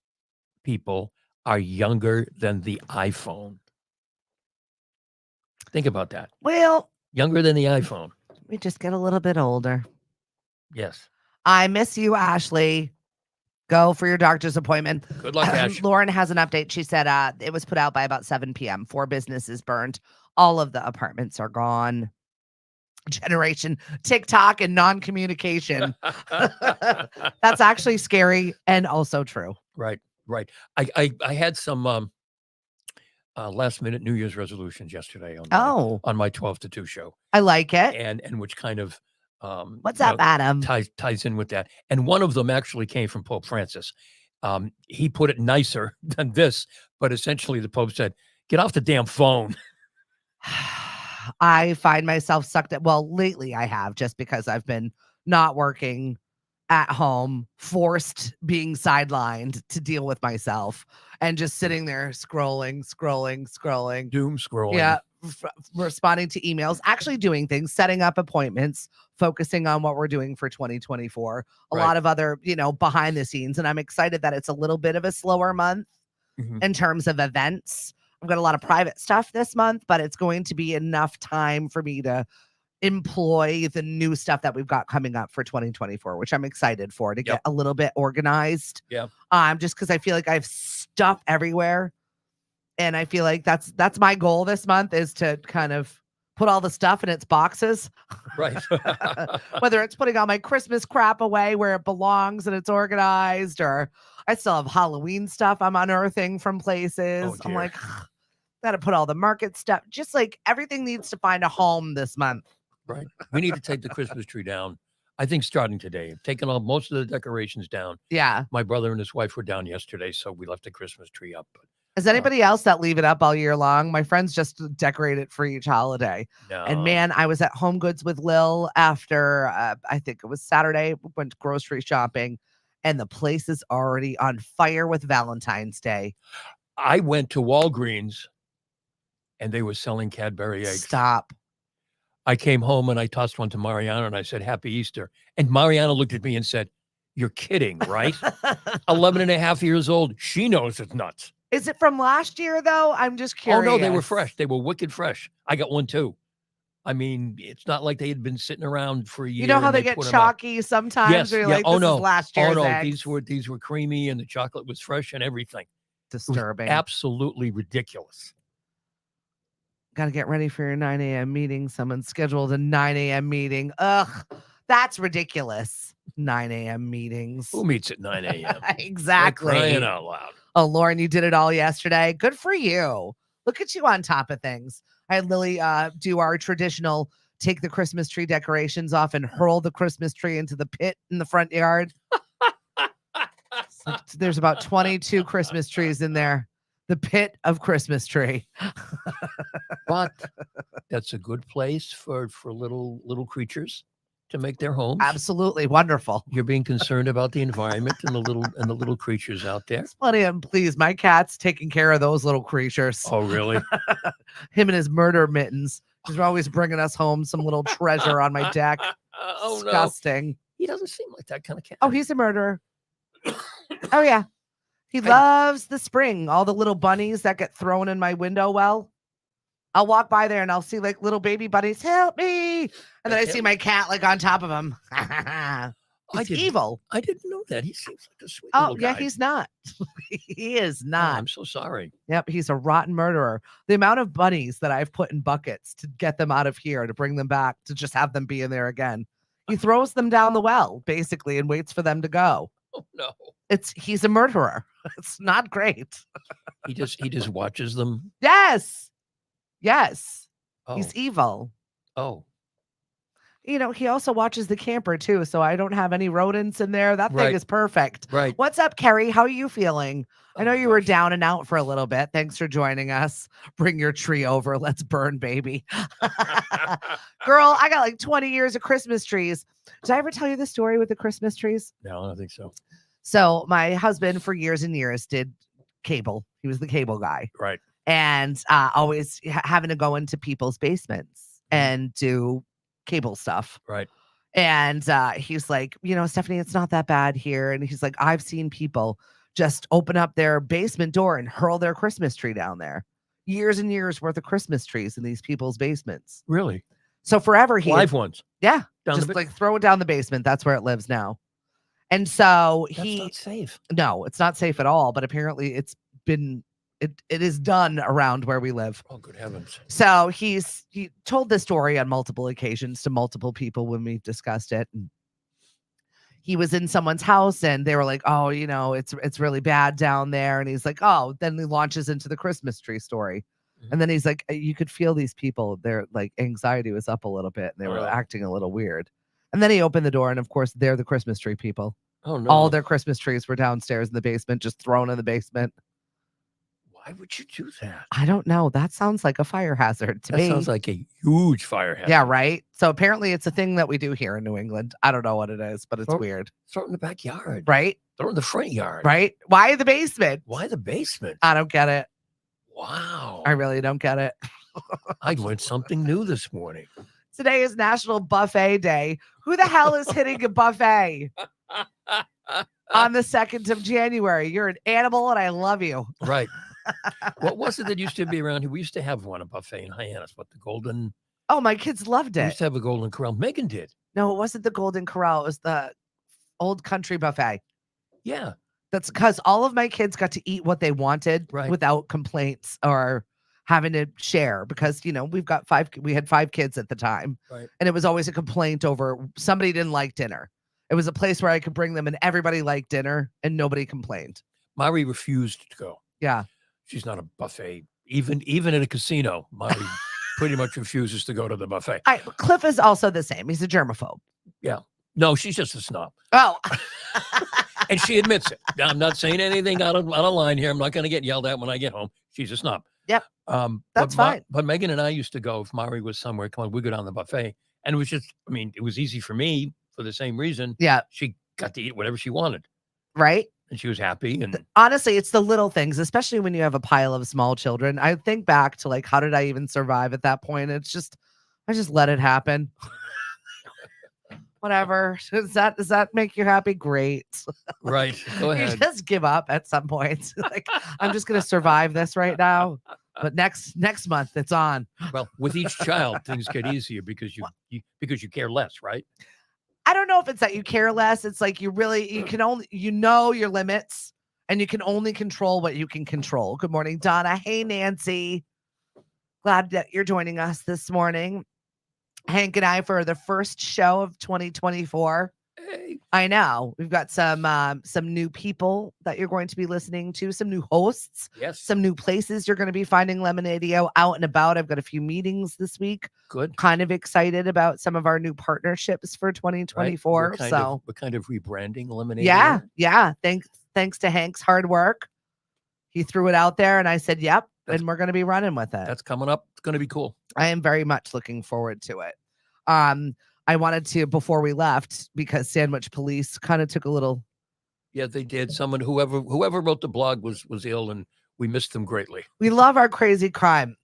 people are younger than the iPhone. Think about that. Well, Younger than the iPhone. we just get a little bit older. Yes. I miss you, Ashley. Go for your doctor's appointment. Good luck, Ash. Lauren has an update. She said it was put out by about 7 p.m. 4 businesses burned. All of the apartments are gone. Generation TikTok and non-communication. That's actually scary and also true. Right. I had some last minute New Year's resolutions yesterday on my 12 to 2 show. I like it. And which kind of what's up, Adam? Ties in with that. And one of them actually came from Pope Francis. He put it nicer than this, but essentially the Pope said, "Get off the damn phone." I find myself sucked at, well, lately I have, just because I've been not working at home, forced being sidelined to deal with myself and just sitting there scrolling. Doom scrolling. Yeah. Responding to emails, actually doing things, setting up appointments, focusing on what we're doing for 2024. A lot of other, behind the scenes. And I'm excited that it's a little bit of a slower month in terms of events. I've got a lot of private stuff this month, but it's going to be enough time for me to employ the new stuff that we've got coming up for 2024, which I'm excited for, to get a little bit organized. Yeah. Just because I feel like I have stuff everywhere. And I feel like that's my goal this month, is to kind of put all the stuff in its boxes. Right. Whether it's putting all my Christmas crap away where it belongs and it's organized, or I still have Halloween stuff I'm unearthing from places. I'm like, gotta put all the market stuff. Just like everything needs to find a home this month. Right. We need to take the Christmas tree down. I think starting today. I've taken all most of the decorations down. Yeah. My brother and his wife were down yesterday, so we left the Christmas tree up. But is anybody else that leave it up all year long? My friends just decorate it for each holiday. No. And man, I was at Home Goods with Lil after, I think it was Saturday, went grocery shopping, and the place is already on fire with Valentine's Day. I went to Walgreens and they were selling Cadbury eggs. Stop. I came home and I tossed one to Mariana and I said, "Happy Easter." And Mariana looked at me and said, "You're kidding, right?" 11 and a half years old. She knows it's nuts. Is it from last year, though? I'm just curious. Oh, no, they were fresh. They were wicked fresh. I got one, too. I mean, it's not like they had been sitting around for a year. You know how they get chalky sometimes? Yes. Where you're like, this is last year's eggs. These were creamy and the chocolate was fresh and everything. Disturbing. Absolutely ridiculous. Got to get ready for your 9 a.m. meeting. Someone scheduled a 9 a.m. meeting. Ugh, that's ridiculous. 9 a.m. meetings. Who meets at 9 a.m.? Exactly. They're crying out loud. Oh, Lauren, you did it all yesterday. Good for you. Look at you on top of things. I had Lily do our traditional take the Christmas tree decorations off and hurl the Christmas tree into the pit in the front yard. So there's about 22 Christmas trees in there. The pit of Christmas tree. But that's a good place for little creatures to make their homes. Absolutely wonderful. You're being concerned about the environment and the little creatures out there. Plenty of, please, my cat's taking care of those little creatures. Oh, really? Him and his murder mittens. He's always bringing us home some little treasure on my deck. Oh, disgusting. No. He doesn't seem like that kind of cat. Oh, he's a murderer. Oh, yeah. He loves the spring. All the little bunnies that get thrown in my window well. I'll walk by there and I'll see like little baby bunnies, help me. And then I see my cat like on top of him. He's evil. I didn't know that. He seems like a sweet little guy. Yeah, he's not. He is not. Oh, I'm so sorry. Yep, he's a rotten murderer. The amount of bunnies that I've put in buckets to get them out of here, to bring them back, to just have them be in there again. He throws them down the well, basically, and waits for them to go. Oh, no. He's a murderer. It's not great. He just watches them. Yes. Oh. He's evil. Oh. He also watches the camper too, so I don't have any rodents in there. That thing is perfect. Right. What's up, Carrie? How are you feeling? I know you were down and out for a little bit. Thanks for joining us. Bring your tree over. Let's burn, baby. Girl, I got like 20 years of Christmas trees. Did I ever tell you the story with the Christmas trees? No, I don't think so. So my husband for years and years did cable. He was the cable guy. Right. And always having to go into people's basements and do cable stuff. Right. And he's like, Stephanie, it's not that bad here. And he's like, I've seen people just open up their basement door and hurl their Christmas tree down there. Years and years worth of Christmas trees in these people's basements. Really? So forever Live ones. Yeah. Down just like throw it down the basement. That's where it lives now. And so That's not safe. No, it's not safe at all. But apparently it is done around where we live. Oh, good heavens. So he told this story on multiple occasions to multiple people when we've discussed it. And he was in someone's house and they were like, oh, it's really bad down there. And he's like, oh, then he launches into the Christmas tree story. Mm-hmm. And then he's like, you could feel these people, their like anxiety was up a little bit and they were acting a little weird. And then he opened the door and of course they're the Christmas tree people. Oh no. All their Christmas trees were downstairs in the basement, just thrown in the basement. Why would you do that? I don't know. That sounds like a fire hazard to me. That sounds like a huge fire hazard. Yeah, right? So apparently it's a thing that we do here in New England. I don't know what it is, but it's weird. Throw it in the backyard. Right? Throw it in the front yard. Right? Why the basement? Why the basement? I don't get it. Wow. I really don't get it. I learned something new this morning. Today is National Buffet Day. Who the hell is hitting a buffet on the 2nd of January? You're an animal and I love you. Right. What was it that used to be around here? We used to have a buffet in Hyannis. What, the Golden? Oh, my kids loved it. We used to have a Golden Corral. Megan did. No, it wasn't the Golden Corral. It was the Old Country Buffet. Yeah. That's because all of my kids got to eat what they wanted without complaints or having to share because, we had 5 kids at the time. Right. And it was always a complaint over somebody didn't like dinner. It was a place where I could bring them and everybody liked dinner and nobody complained. Mari refused to go. Yeah. She's not a buffet. Even in a casino, Mari pretty much refuses to go to the buffet. Cliff is also the same. He's a germaphobe. Yeah. No, she's just a snob. Oh. And she admits it. Now, I'm not saying anything out of line here. I'm not going to get yelled at when I get home. She's a snob. Yep. That's fine. But Megan and I used to go, if Mari was somewhere, come on, we go down the buffet. And it was just, it was easy for me for the same reason. Yeah. She got to eat whatever she wanted. Right. And she was happy. And honestly, it's the little things, especially when you have a pile of small children. I think back to like, how did I even survive at that point? It's just, I just let it happen. Whatever. Does that make you happy? Great. Right. Go ahead. You just give up at some point. Like, I'm just going to survive this right now. But next month it's on. Well, with each child, things get easier because you care less, right? I don't know if it's that you care less. It's like you can only, your limits and you can only control what you can control. Good morning, Donna. Hey, Nancy. Glad that you're joining us this morning. Hank and I for the first show of 2024. Hey. I know. We've got some new people that you're going to be listening to, some new hosts. Yes. Some new places you're going to be finding Lemonadio out and about. I've got a few meetings this week. Good. Kind of excited about some of our new partnerships for 2024. Right. What kind of rebranding Lemonadio? Yeah. Yeah. Thanks to Hank's hard work. He threw it out there and I said, yep. And we're going to be running with it. That's coming up. It's going to be cool. I am very much looking forward to it. I wanted to, before we left, because Sandwich Police kind of took a little. Yeah, they did. Whoever wrote the blog was ill and we missed them greatly. We love our crazy crime.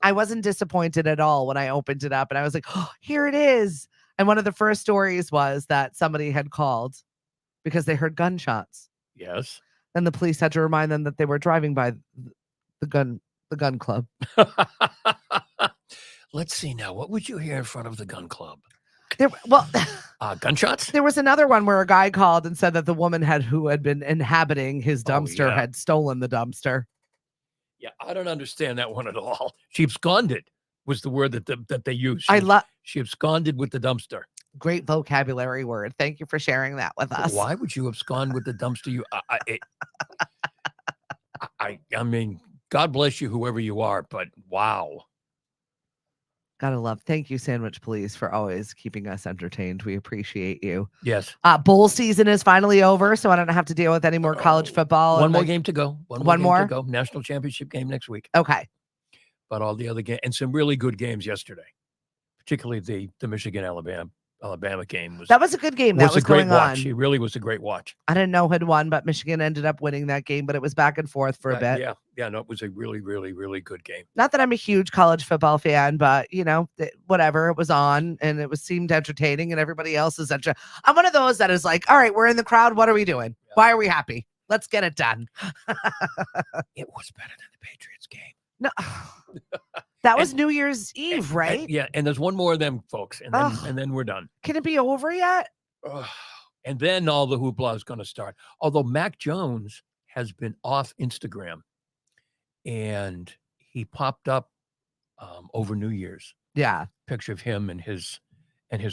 I wasn't disappointed at all when I opened it up and I was like, oh, here it is. And one of the first stories was that somebody had called because they heard gunshots. Yes. And the police had to remind them that they were driving by the gun club. Let's see now. What would you hear in front of the gun club? Gunshots. There was another one where a guy called and said that the woman who had been inhabiting his dumpster had stolen the dumpster. Yeah, I don't understand that one at all. She absconded was the word that they used. She absconded with the dumpster. Great vocabulary word. Thank you for sharing that with us. Why would you abscond with the dumpster? I mean, God bless you, whoever you are, but wow. Gotta love. Thank you, Sandwich Police, for always keeping us entertained. We appreciate you. Yes. Bowl season is finally over, so I don't have to deal with any more college football. One more game to go. One more to go. National championship game next week. Okay. But all the other games and some really good games yesterday, particularly the Michigan-Alabama Alabama game was That was a good game. That was a great going watch. on. It really was a great watch. I didn't know who had won, but Michigan ended up winning that game, but it was back and forth for a bit. Yeah. Yeah. No, it was a really, really, really good game. Not that I'm a huge college football fan, but whatever, it was on and it seemed entertaining and everybody else is I'm one of those that is like, all right, we're in the crowd. What are we doing? Yeah. Why are we happy? Let's get it done. It was better than the Patriots game. No, that was New Year's Eve, right? Yeah. And there's one more of them, folks. And then we're done. Can it be over yet? And then all the hoopla is going to start. Although Mac Jones has been off Instagram and he popped up over New Year's. Yeah. Picture of him and his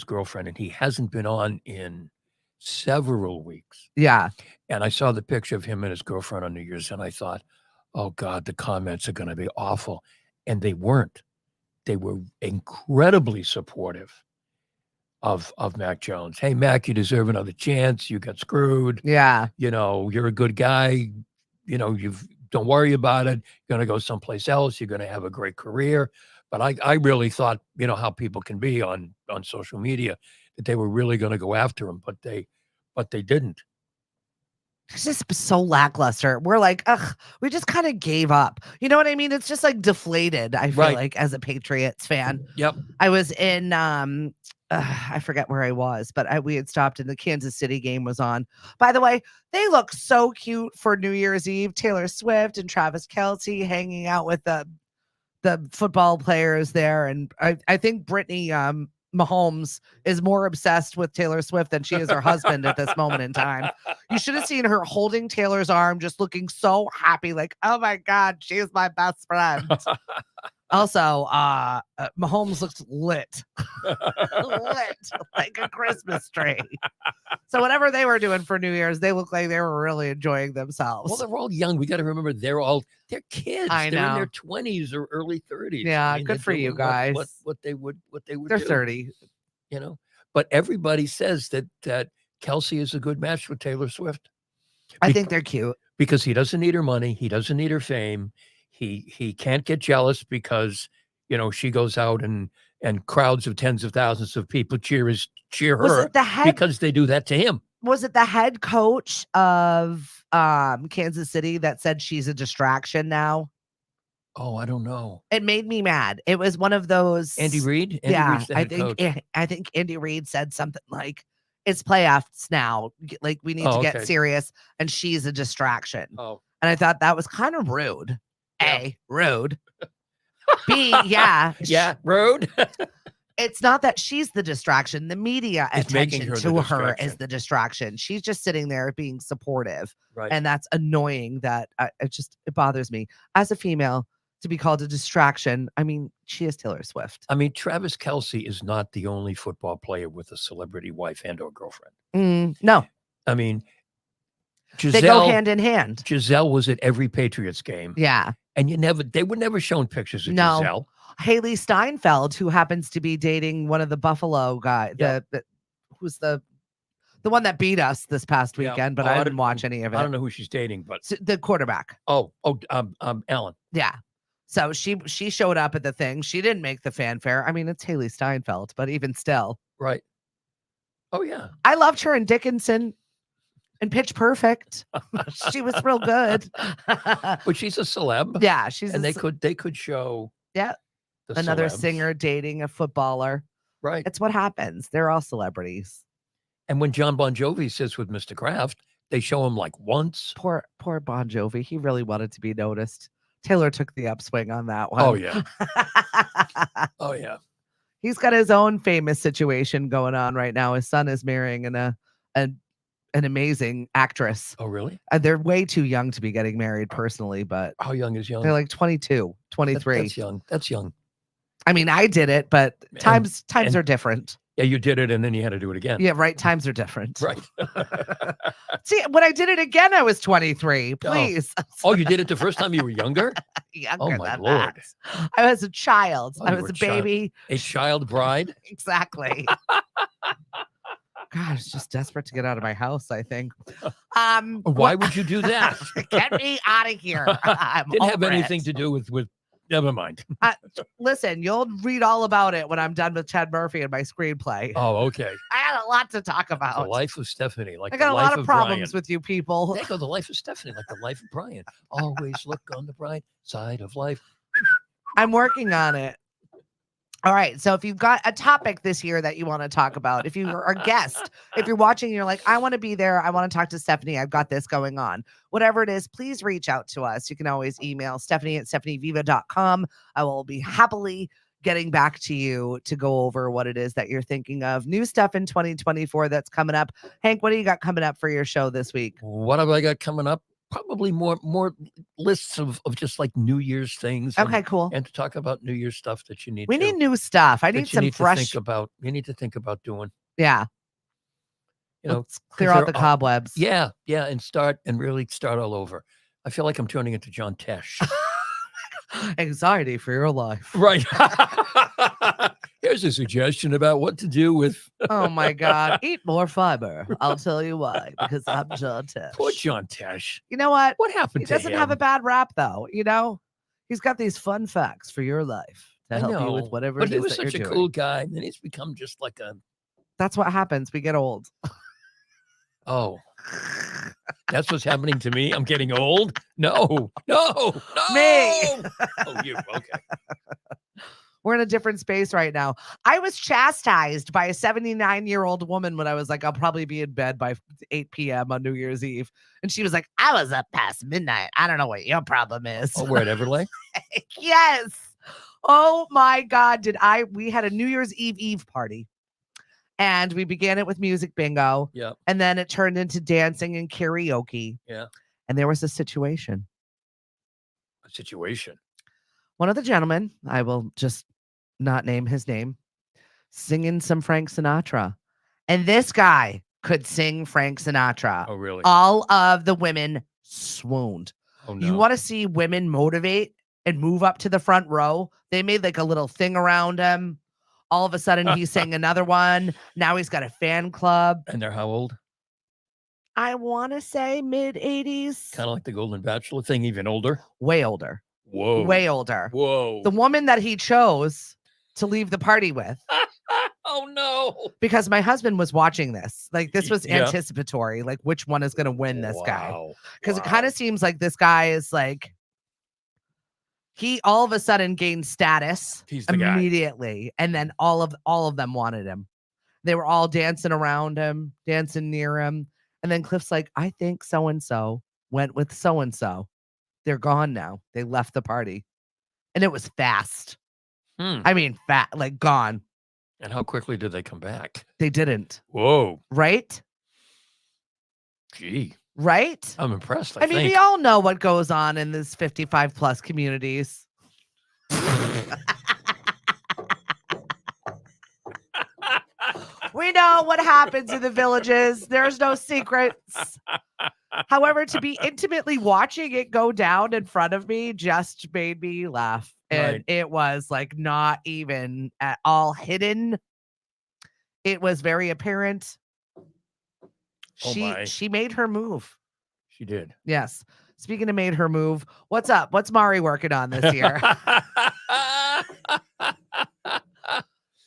girlfriend. And he hasn't been on in several weeks. Yeah. And I saw the picture of him and his girlfriend on New Year's and I thought, oh God, the comments are going to be awful. And they weren't. They were incredibly supportive of Mac Jones. Hey, Mac, you deserve another chance. You got screwed. Yeah. You're a good guy. Don't worry about it. You're going to go someplace else. You're going to have a great career. But I really thought, how people can be on social media, that they were really going to go after him, but they didn't. It's just so lackluster. We're like, ugh, we just kind of gave up. You know what I mean? It's just like deflated, I feel like, as a Patriots fan. Yep. I was in I forget where I was, but we had stopped and the Kansas City game was on. By the way, they look so cute for New Year's Eve. Taylor Swift and Travis Kelce hanging out with the football players there. And I think Brittany Mahomes is more obsessed with Taylor Swift than she is her husband at this moment in time. You should have seen her holding Taylor's arm, just looking so happy, like, oh my God, she is my best friend. Also, Mahomes looks lit. Lit like a Christmas tree. So whatever they were doing for New Year's, they look like they were really enjoying themselves. Well, they're all young. We got to remember they're kids. I know. They're in their 20s or early 30s. Yeah, good for you guys. What they would They're do, 30. But everybody says that Kelce is a good match with Taylor Swift. I think they're cute. Because he doesn't need her money. He doesn't need her fame. He can't get jealous because, she goes out and crowds of tens of thousands of people cheer her because they do that to him. Was it the head coach of Kansas City that said she's a distraction now? Oh, I don't know. It made me mad. It was one of those. Andy Reid? I think Andy Reid said something like, it's playoffs now. Like, we need to get serious. And she's a distraction. Oh. And I thought that was kind of rude. Yeah. A, rude. B, yeah. Yeah, rude. It's not that she's the distraction. The media attention to her is the distraction. She's just sitting there being supportive. Right. And that's annoying that it bothers me. As a female, to be called a distraction, I mean, she is Taylor Swift. I mean, Travis Kelce is not the only football player with a celebrity wife and or girlfriend. No. I mean, they go hand in hand. Giselle was at every Patriots game. Yeah. And they were never shown pictures of Giselle. Haley Steinfeld, who happens to be dating one of the Buffalo guys, who's the one that beat us this past weekend, but I didn't watch any of it. I don't know who she's dating, but the quarterback. Ellen. Yeah. So she showed up at the thing. She didn't make the fanfare. I mean, it's Haley Steinfeld, but even still. Right. Oh, yeah. I loved her in Dickinson and Pitch Perfect. She was real good. But she's a celeb. Yeah. They could show. Yeah. Another singer dating a footballer. Right. It's what happens. They're all celebrities. And when John Bon Jovi sits with Mr. Kraft, they show him like once. Poor Bon Jovi. He really wanted to be noticed. Taylor took the upswing on that one. Oh, yeah. Oh, yeah. He's got his own famous situation going on right now. His son is marrying an amazing actress. Oh, really? And they're way too young to be getting married personally, but how young is young? They're like 22, 23. That's young. That's young. I mean, I did it, but times are different. Yeah, you did it and then you had to do it again. Yeah, right. Times are different. Right. See, when I did it again, I was 23. Please. Oh, you did it the first time you were younger? Younger oh, my than Lord. That. I was a child. I was a baby. A child bride? Exactly. Gosh, just desperate to get out of my house, I think. Why would you do that? Get me out of here. Didn't have anything to do with never mind. Listen, you'll read all about it when I'm done with Ted Murphy and my screenplay. Oh, okay. I had a lot to talk The about. life of Stephanie, like I the got a life lot of of problems Brian. with you people. There you go, the life of Stephanie, like the life of Brian. Always look on the bright side of life. I'm working on it. All right. So if you've got a topic this year that you want to talk about, if you are a guest, if you're watching, and you're like, I want to be there. I want to talk to Stephanie. I've got this going on. Whatever it is, please reach out to us. You can always email Stephanie@stephanieviva.com. I will be happily getting back to you to go over what it is that you're thinking of. New stuff in 2024 that's coming up. Hank, what do you got coming up for your show this week? What have I got coming up? Probably more lists of just like New Year's things. Okay, cool. And to talk about New Year's stuff that you need. We need new stuff. I need some fresh. To think about. You need to think about doing. Yeah. You know, let's clear out the cobwebs. Yeah, and really start all over. I feel like I'm turning into John Tesh. Anxiety for your life. Right. Here's a suggestion about what to do with. Oh my God. Eat more fiber. I'll tell you why. Because I'm John Tesh. Poor John Tesh. You know what? What happened He to doesn't him? have a bad rap, though. You know, he's got these fun facts for your life to help you with whatever it is that you're doing. But he was such a cool guy, and then he's become just like a. That's what happens. We get old. Oh. That's what's happening to me. I'm getting old. No. Me. Oh, you. Okay. We're in a different space right now. I was chastised by a 79-year-old woman when I was like, I'll probably be in bed by 8 p.m. on New Year's Eve. And she was like, I was up past midnight. I don't know what your problem is. Oh, we're at Everlay? Yes. Oh my God. We had a New Year's Eve party. And we began it with music bingo. Yeah. And then it turned into dancing and karaoke. Yeah. And there was a situation. A situation. One of the gentlemen, I will just not name his name, singing some Frank Sinatra. And this guy could sing Frank Sinatra. Oh, really? All of the women swooned. Oh, no. You want to see women motivate and move up to the front row? They made like a little thing around him. All of a sudden, he sang another one. Now he's got a fan club. And they're how old? I want to say mid-80s. Kind of like the Golden Bachelor thing, even older? Way older. Whoa. Way older. Whoa. The woman that he chose to leave the party with. Oh, no. Because my husband was watching this. Like, this was anticipatory. Like, which one is going to win this guy? Because it kind of seems like this guy is like, he all of a sudden gained status immediately. And then all of them wanted him. They were all dancing around him, dancing near him. And then Cliff's like, I think so-and-so went with so-and-so. They're gone now. They left the party. And it was fast. I mean, like gone. And how quickly did they come back? They didn't. Whoa. Right? Gee. Right? I'm impressed. I mean, we all know what goes on in these 55 plus communities. We know what happens in the villages. There's no secrets. However, to be intimately watching it go down in front of me just made me laugh. And it was like not even at all hidden. It was very apparent. She made her move. She did. Yes. Speaking of made her move, what's up? What's Mari working on this year?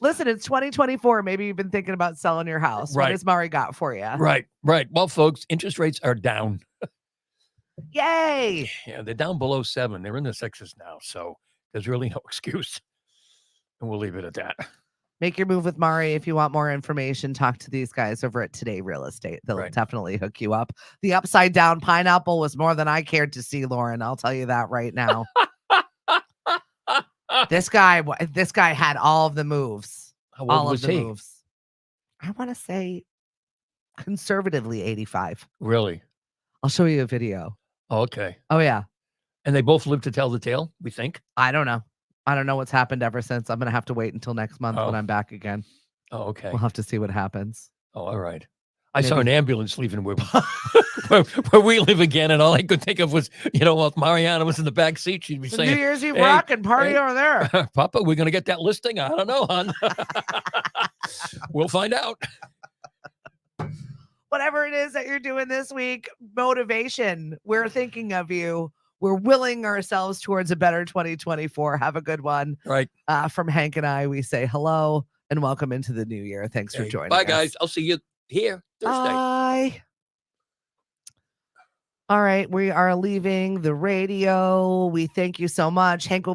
Listen, it's 2024. Maybe you've been thinking about selling your house. What has Mari got for you? Right. Well, folks, interest rates are down. Yay. Yeah, they're down below 7. They're in the 6s now. So there's really no excuse. And we'll leave it at that. Make your move with Mari. If you want more information, talk to these guys over at Today Real Estate. They'll definitely hook you up. The upside down pineapple was more than I cared to see, Lauren. I'll tell you that right now. This guy had all of the moves. How old was he? Moves. I want to say conservatively 85. Really? I'll show you a video. Oh, okay. Oh, yeah. And they both live to tell the tale, we think? I don't know. I don't know what's happened ever since. I'm going to have to wait until next month when I'm back again. Oh, okay. We'll have to see what happens. Oh, all right. I saw an ambulance leaving where we live again, and all I could think of was, if Mariana was in the back seat, she'd be saying, New Year's Eve rockin' party over there. Papa, we're going to get that listing? I don't know, hon. We'll find out. Whatever it is that you're doing this week, motivation, we're thinking of you. we're willing ourselves towards a better 2024. Have a good one. Right. From Hank and I, we say hello and welcome into the new year. Thanks for Okay. joining Bye, us. guys. I'll see you here Thursday. Bye. All right, we are leaving the radio. We thank you so much. Hank will